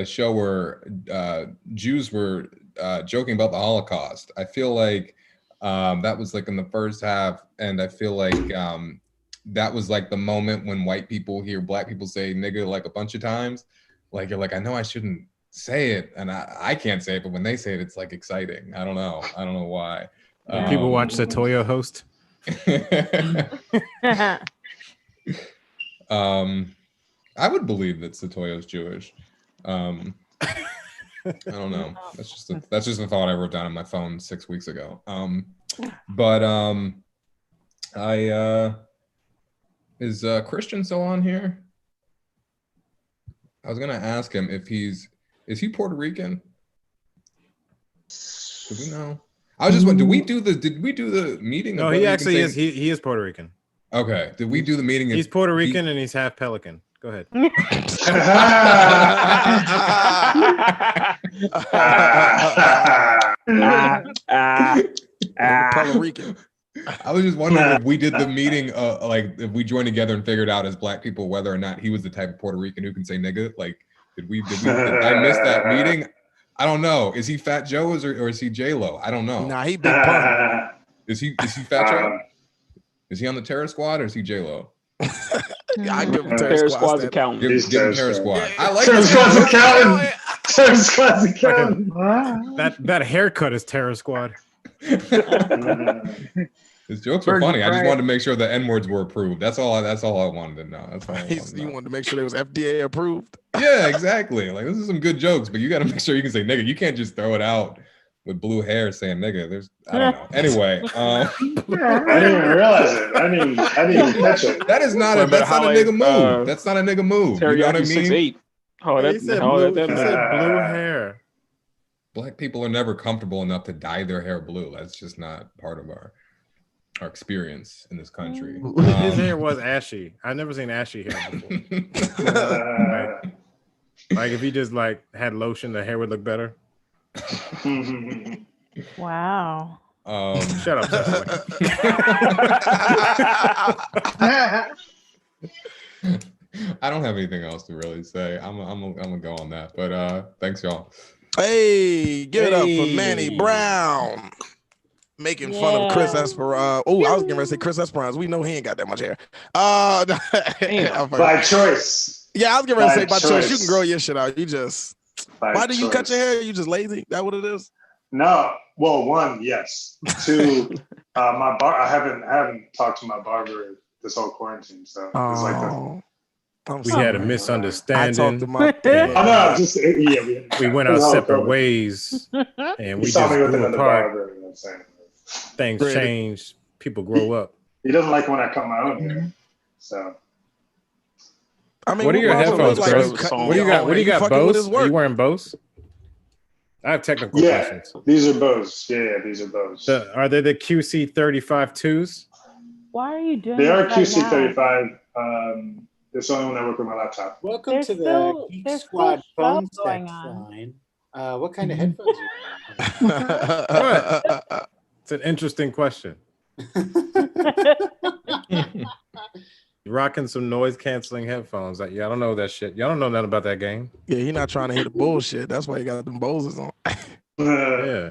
show where Jews were joking about the Holocaust. I feel like that was like in the first half, and I feel like that was like the moment when white people hear black people say nigga like a bunch of times. Like, you're like, I know I shouldn't say it, and I can't say it, but when they say it, it's like exciting. I don't know why.
People watch the Toyo host.
I would believe that Satoyo's Jewish. I don't know. That's just a thought I wrote down on my phone 6 weeks ago. Is Christian still on here? I was gonna ask him if is he Puerto Rican? Do we know? I was just wondering, did we do the meeting?
No, he actually is. He is Puerto Rican.
Okay. Did we do the meeting?
He's Puerto Rican and he's half Pelican. Go ahead.
Puerto Rican.
I was just wondering if we did the meeting, like if we joined together and figured out as black people whether or not he was the type of Puerto Rican who can say nigga. Like, did I miss that meeting? I don't know. Is he Fat Joe or is he J-Lo? I don't know.
Nah, he big pun.
Is he Fat Joe? Is he on the Terror Squad or is he J-Lo?
I give him
Terror Squad's accountant.
Give him Terror Squad. I like
Terror Squad's accountant. Terror Squad's accountant.
That haircut is Terror Squad.
His jokes were funny. I just wanted to make sure the N-words were approved. That's all I wanted to know. That's all
you wanted to make sure they was FDA approved.
Yeah, exactly. Like, this is some good jokes, but you got to make sure you can say nigga. You can't just throw it out with blue hair saying nigga. I don't know. Anyway,
I didn't even realize it. I didn't even catch it.
That's not a nigga move. That's not a nigga move. You know what I mean?
6'8". Oh,
he said blue hair.
Black people are never comfortable enough to dye their hair blue. That's just not part of our experience in this country.
His hair was ashy. I've never seen ashy hair before. Like if he just like had lotion, the hair would look better.
Wow.
Shut up, Cecily.
I don't have anything else to really say. I'm gonna go on that. But thanks, y'all.
Hey, give it up for Manny Brown. Making fun of Chris Esperance. Oh, I was going to say Chris Esperance. We know he ain't got that much hair.
By choice.
Yeah, I was going to say by choice. You can grow your shit out. You just. Why do you cut your hair? You just lazy? That what it is?
No. Well, one, yes. Two, my I haven't talked to my barber this whole quarantine, so it's like
we had a misunderstanding.
I talked to my
we went our separate ways, and we just grew apart. Things change. People grow up.
He doesn't like when I cut my own hair. So,
I mean,
what are your headphones, Chris? What do you got? What do you got? Bose? Are you wearing Bose? I have technical questions.
These are Bose. Yeah, these are Bose.
Are they the QC35-2s?
Why are you doing?
They are QC35. It's the only one I work with my laptop.
Welcome to the Geek Squad phone sex line. What kind of headphones are you
wearing? It's an interesting question. Rocking some noise canceling headphones. Like, yeah, I don't know that shit. Y'all don't know nothing about that game.
Yeah, you're not trying to hit the bullshit. That's why you got them Boses on.
Yeah.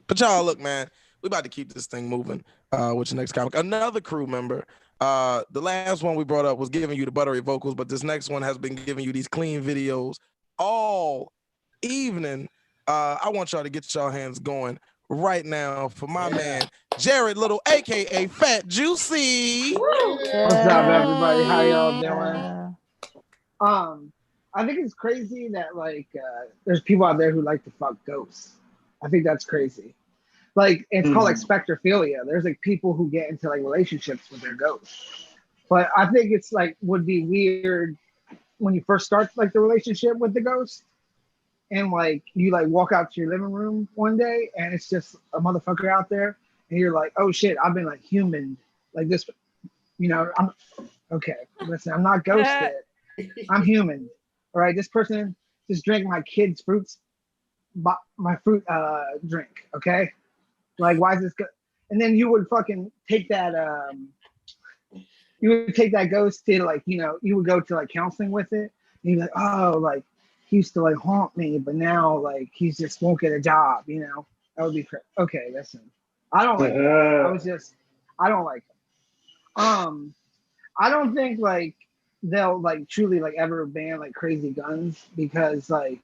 But y'all, look, man, we about to keep this thing moving. With your next comic, another crew member. The last one we brought up was giving you the buttery vocals, but this next one has been giving you these clean videos all evening. I want y'all to get y'all hands going right now for my man Jarrod Little, aka Fat Juicy.
What's up, everybody? How y'all doing? I think it's crazy that like there's people out there who like to fuck ghosts. I think that's crazy. Like it's called like spectrophilia. There's like people who get into like relationships with their ghosts. But I think it's like would be weird when you first start like the relationship with the ghost. And like you like walk out to your living room one day and it's just a motherfucker out there and you're like, oh shit, I've been like human, like this, you know, I'm okay. Listen, I'm not ghosted. I'm human. All right, this person just drank my kid's my fruit drink. Okay, like why is this good? And then you would fucking take that ghost to like, you know, you would go to like counseling with it, and you're like, oh, like he used to like haunt me, but now like he's just won't get a job, you know. That would be okay. Listen, I don't like it. I don't like it. I don't think like they'll like truly like ever ban like crazy guns, because like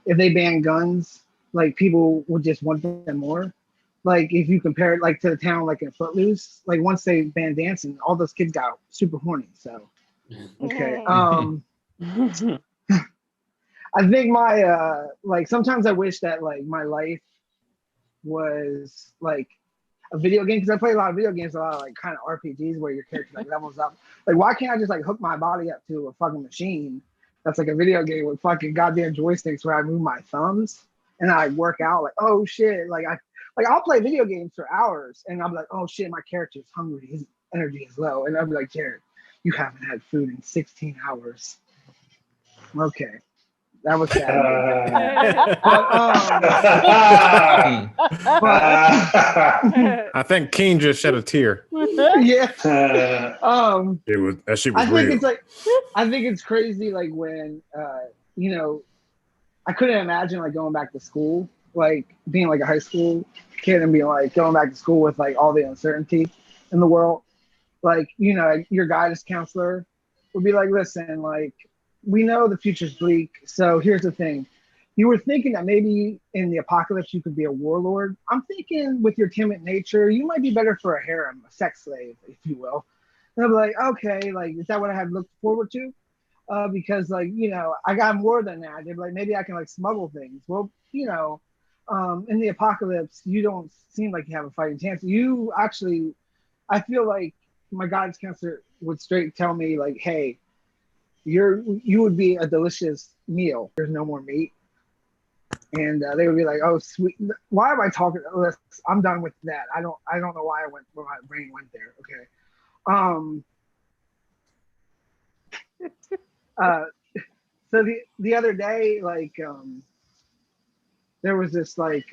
if they ban guns, like people would just want them more. Like if you compare it like to the town like in Footloose, like once they banned dancing, all those kids got super horny. So okay. I think my like sometimes I wish that like my life was like a video game, because I play a lot of video games, a lot of like kind of RPGs where your character like levels up. Like why can't I just like hook my body up to a fucking machine that's like a video game with fucking goddamn joysticks where I move my thumbs and I work out? Like, oh shit, like I'll play video games for hours and I'll be like, oh shit, my character is hungry, his energy is low, and I'll be like, Jarrod, you haven't had food in 16 hours. Okay. That was sad.
I think Keane just shed a tear.
Yeah.
It was that shit was real.
It's like, I think it's crazy, like when you know, I couldn't imagine like going back to school, like being like a high school kid and being like going back to school with like all the uncertainty in the world. Like, you know, your guidance counselor would be like, listen, like, we know the future's bleak, so here's the thing. You were thinking that maybe in the apocalypse you could be a warlord. I'm thinking with your timid nature, you might be better for a harem, a sex slave, if you will. And I'll be like, okay, like, is that what I had looked forward to? Because, like, you know, I got more than that. They're like, maybe I can, like, smuggle things. Well, you know, in the apocalypse, you don't seem like you have a fighting chance. You actually, I feel like my guidance counselor would straight tell me, like, hey, you would be a delicious meal. There's no more meat. And they would be like, oh, sweet. Why am I talking? I'm done with that. I don't know why my brain went there. Okay. So the other day, like, there was this like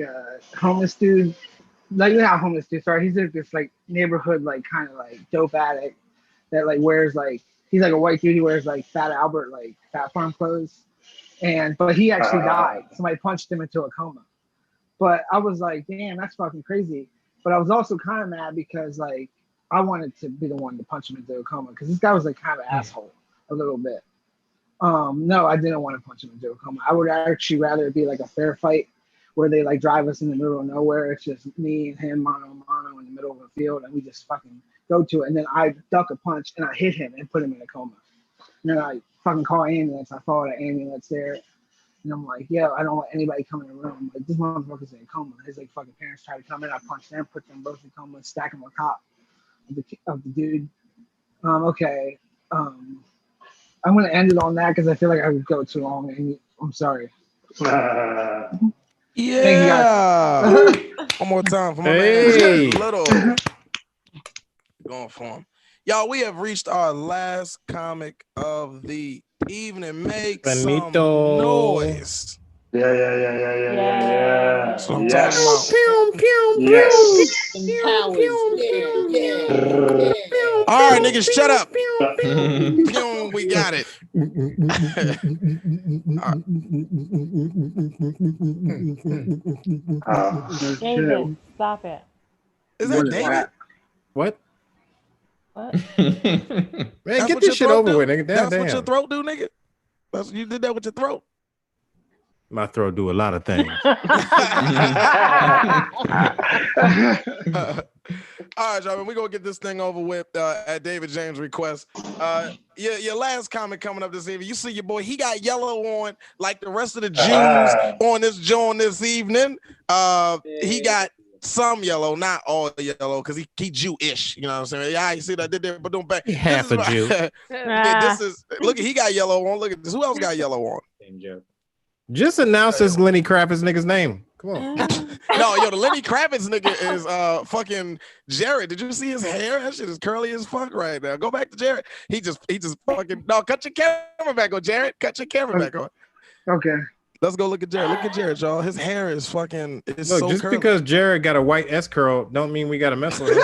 homeless dude, like not homeless dude, sorry. He's this like neighborhood, like kind of like dope addict that like wears like, he's like a white dude. He wears like Fat Albert, like Fat Farm clothes. But he actually died. Somebody punched him into a coma. But I was like, damn, that's fucking crazy. But I was also kind of mad because like I wanted to be the one to punch him into a coma, because this guy was like kind of an asshole a little bit. No, I didn't want to punch him into a coma. I would actually rather it be like a fair fight where they like drive us in the middle of nowhere. It's just me and him mano a mano in the middle of a field, and we just fucking go to it. And then I duck a punch and I hit him and put him in a coma. And then I fucking call an ambulance. I follow the ambulance there. And I'm like, yo, I don't want anybody coming in the room. Like, this motherfucker's in a coma. His like fucking parents tried to come in. I punched them, put them both in coma, stack them on top of the dude. Okay. I'm gonna end it on that because I feel like I would go too long, and I'm sorry.
Yeah.
Thank you guys.
One more time for my
Hey.
man. Little. Going for him. Y'all, we have reached our last comic of the evening. Make
Benito.
some noise.
Yeah.
So I'm
Yes.
talking
Yes.
All right, niggas, shut up. Pew, we got it.
David, stop it.
Is that David?
What?
What?
Man,
That's
get
what
this
your
shit
throat
over
do?
with, nigga.
That's
Damn.
what your throat do, nigga? You did that with your throat?
My throat do a lot of things.
All right, y'all, we're going to get this thing over with at David James' request. Your last comment coming up this evening. You see your boy, he got yellow on like the rest of the Jews on this joint this evening. He got some yellow, not all yellow, because he Jewish. You know what I'm saying? Yeah, you see that I did there, but don't back.
Half a Jew.
Look, he got yellow on. Look at this. Who else got yellow on?
Same joke. Just announce this Lenny Crap his nigga's name. Come on.
No, yo, the Lenny Kravitz nigga is fucking Jarrod. Did you see his hair? That shit is curly as fuck right now. Go back to Jarrod. He just fucking cut your camera back on, Jarrod. Cut your camera back on.
Okay.
Let's go look at Jarrod. Look at Jarrod, y'all. His hair is fucking. It's
Look,
so
just
curly.
because Jarrod got a white S curl, don't mean we got to mess with him.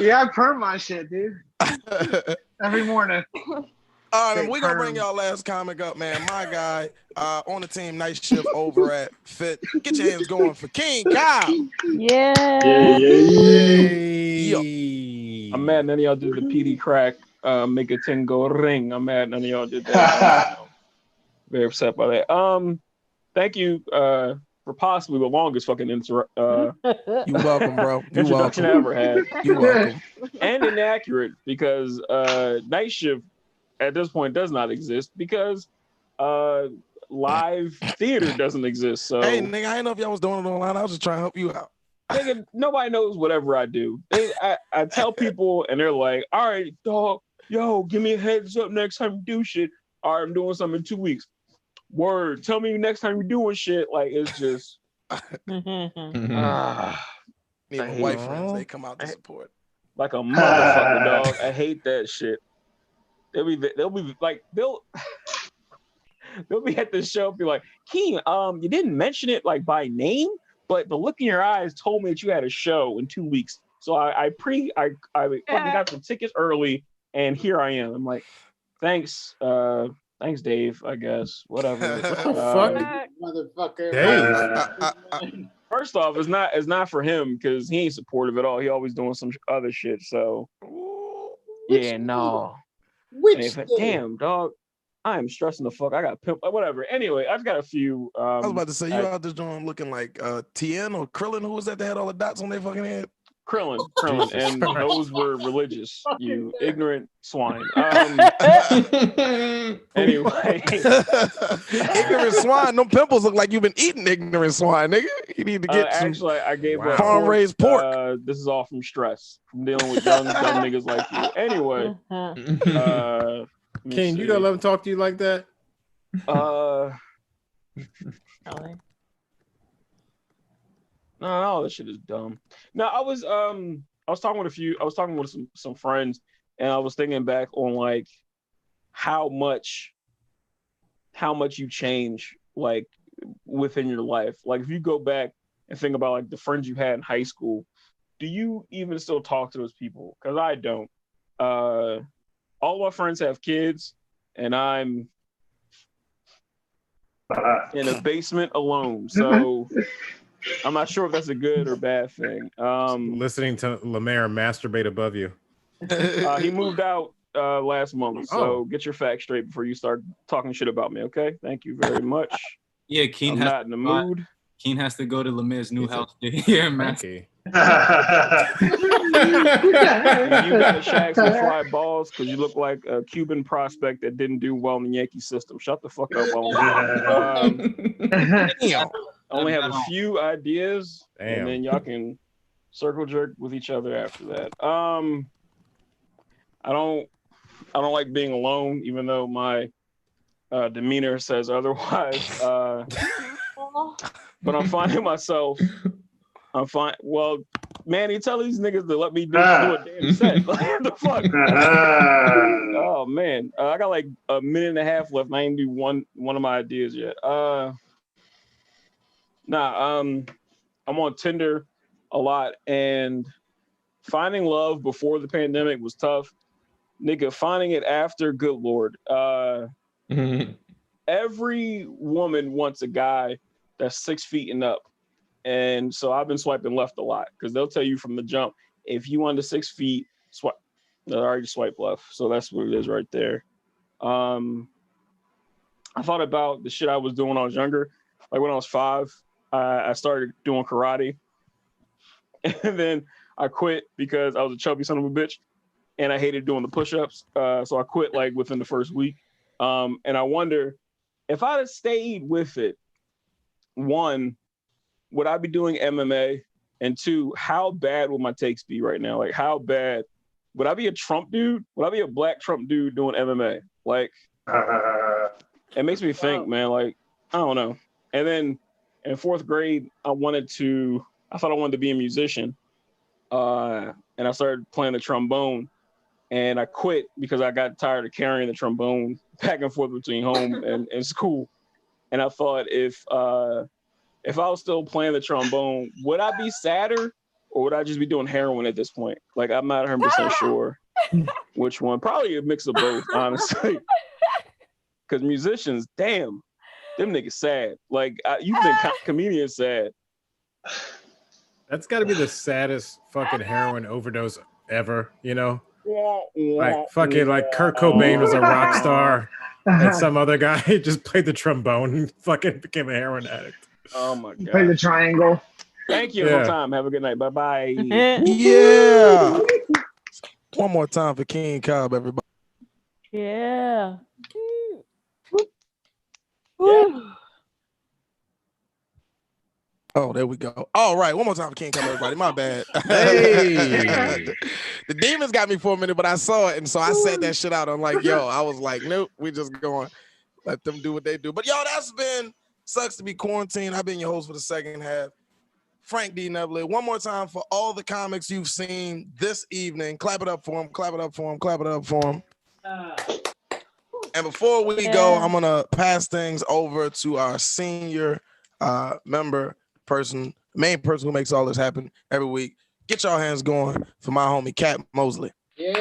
Yeah, I perm my shit, dude. Every morning.
We're gonna bring y'all last comic up, man. My guy on the team, night shift over at Fit. Get your hands going for King Cobb.
Yeah.
I'm mad none of y'all did the PD crack, make a ting go ring. I'm mad none of y'all did that. Very upset by that. Thank you for possibly the longest fucking
You welcome, bro. You
introduction
welcome.
I ever had.
You welcome.
And inaccurate because night shift at this point does not exist because live theater doesn't exist. So
Hey, nigga, I didn't know if y'all was doing it online. I was just trying to help you out.
nigga, nobody knows whatever I do. I tell people and they're like, all right, dog, yo, give me a heads up next time you do shit. All right, I'm doing something in 2 weeks. Word, tell me next time you're doing shit. Like, it's just
Need my white friends, they come out to support.
like a motherfucker, dog. I hate that shit. They'll be like they'll be at the show and be like, Keane, you didn't mention it like by name, but the look in your eyes told me that you had a show in 2 weeks. So I fucking got some tickets early and here I am. I'm like, thanks, Dave, I guess. Whatever.
Motherfucker.
Dave.
First off, it's not for him because he ain't supportive at all. He always doing some other shit. So yeah, no. Damn, dog. I am stressing the fuck. I got pimp. Whatever. Anyway, I've got a few.
I was about to say, you out there doing looking like TN or Krillin. Who was that that had all the dots on their fucking head?
Krillin, and those were religious. You ignorant swine. Anyway,
ignorant swine. Them pimples look like you've been eating ignorant swine, nigga. You need to get some
actually, I gave
farm raised pork.
This is all from stress, from dealing with young dumb niggas like you. Anyway,
King, you gonna let him talk to you like that?
No, that shit is dumb. No, I was talking with some friends, and I was thinking back on like how much you change like within your life. Like if you go back and think about like the friends you had in high school, do you even still talk to those people? Because I don't. All my friends have kids, and I'm in a basement alone. So I'm not sure if that's a good or bad thing.
Listening to Lemaire masturbate above you.
He moved out last month, so get your facts straight before you start talking shit about me, okay? Thank you very much.
Yeah, Keane
I'm not in the mood.
Keane has to go to Lemaire's new house. Yeah, man.
You got a shag some fly balls because you look like a Cuban prospect that didn't do well in the Yankee system. Shut the fuck up. I only have a few ideas, and then y'all can circle jerk with each other after that. I don't like being alone, even though my demeanor says otherwise. But I'm finding myself. I'm fine. Well, Manny, tell these niggas to let me do a damn set. What the fuck? Oh man, I got like a minute and a half left. And I ain't do one of my ideas yet. I'm on Tinder a lot, and finding love before the pandemic was tough. Nigga, finding it after, good Lord. Every woman wants a guy that's 6 feet and up. And so I've been swiping left a lot because they'll tell you from the jump, if you under 6 feet, swipe. They'll already swipe left. So that's what it is right there. I thought about the shit I was doing when I was younger. Like when I was 5, I started doing karate. And then I quit because I was a chubby son of a bitch and I hated doing the push-ups. So I quit like within the first week. And I wonder if I'd have stayed with it, one, would I be doing MMA? And 2, how bad would my takes be right now? Like, how bad would I be a Trump dude? Would I be a black Trump dude doing MMA? Like, it makes me think, man. Like, I don't know. And then in 4th grade, I thought I wanted to be a musician. And I started playing the trombone, and I quit because I got tired of carrying the trombone back and forth between home and school. And I thought if I was still playing the trombone, would I be sadder or would I just be doing heroin at this point? Like, I'm not 100% sure which one. Probably a mix of both, honestly. Because musicians, damn, them niggas sad. Like, you think comedians sad.
That's got to be the saddest fucking heroin overdose ever, you know? Like fucking like Kurt Cobain was a rock star and some other guy just played the trombone and fucking became a heroin addict.
Oh my God.
Play the triangle.
Thank you. Yeah. Time. Have a good night. Bye-bye.
Yeah. One more time for King Cobb, everybody.
Yeah.
Oh, there we go. All right, one more time for King Cobb, everybody. My bad.
Hey.
The demons got me for a minute, but I saw it, and so I said that shit out. I'm like, yo, I was like, nope, we just going let them do what they do. But yo, that's been Sucks to Be Quarantined. I've been your host for the second half, Frank D. Neblett. One more time for all the comics you've seen this evening. Clap it up for them. Clap it up for them. Clap it up for them. And before we go, I'm gonna pass things over to our senior member person, main person who makes all this happen every week. Get your hands going for my homie Cat Mosley.
Yeah.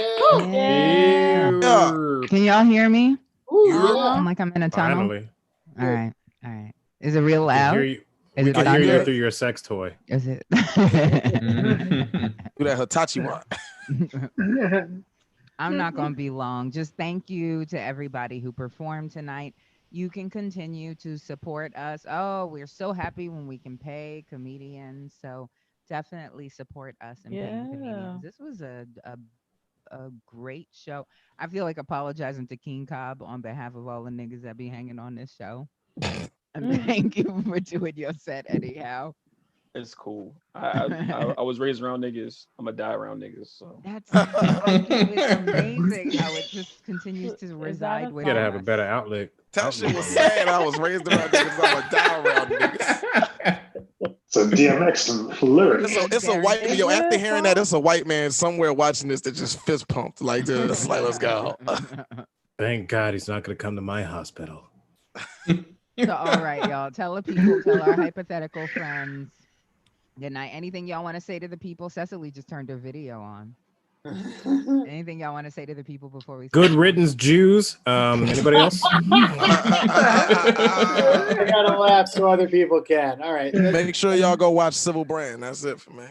Can y'all hear me? I'm like I'm in a tunnel.
Finally.
All right. Is it real loud?
We can hear you through your sex toy.
Is it?
Do that Hitachi one.
I'm not going to be long. Just thank you to everybody who performed tonight. You can continue to support us. Oh, we're so happy when we can pay comedians. So definitely support us in paying comedians. This was a great show. I feel like apologizing to King Cobb on behalf of all the niggas that be hanging on this show. And thank you for doing your set anyhow.
It's cool. I was raised around niggas. I'm gonna die around niggas. So
that's it's amazing how it just continues to reside with.
You gotta have a better outlet.
That shit was sad. I was raised around niggas. I'm gonna die around niggas.
It's a DMX lyric.
It's a white man. Yo, after hearing that, it's a white man somewhere watching this that just fist pumped like this. Like, let's go.
Thank God he's not gonna come to my hospital.
So, all right, y'all. Tell the people, tell our hypothetical friends. Good night. Anything y'all want to say to the people? Cecily just turned her video on. Anything y'all want to say to the people before we
Good riddance, Jews. Anybody else?
I gotta laugh so other people can. All right.
Make sure y'all go watch Civil Brand. That's it for me.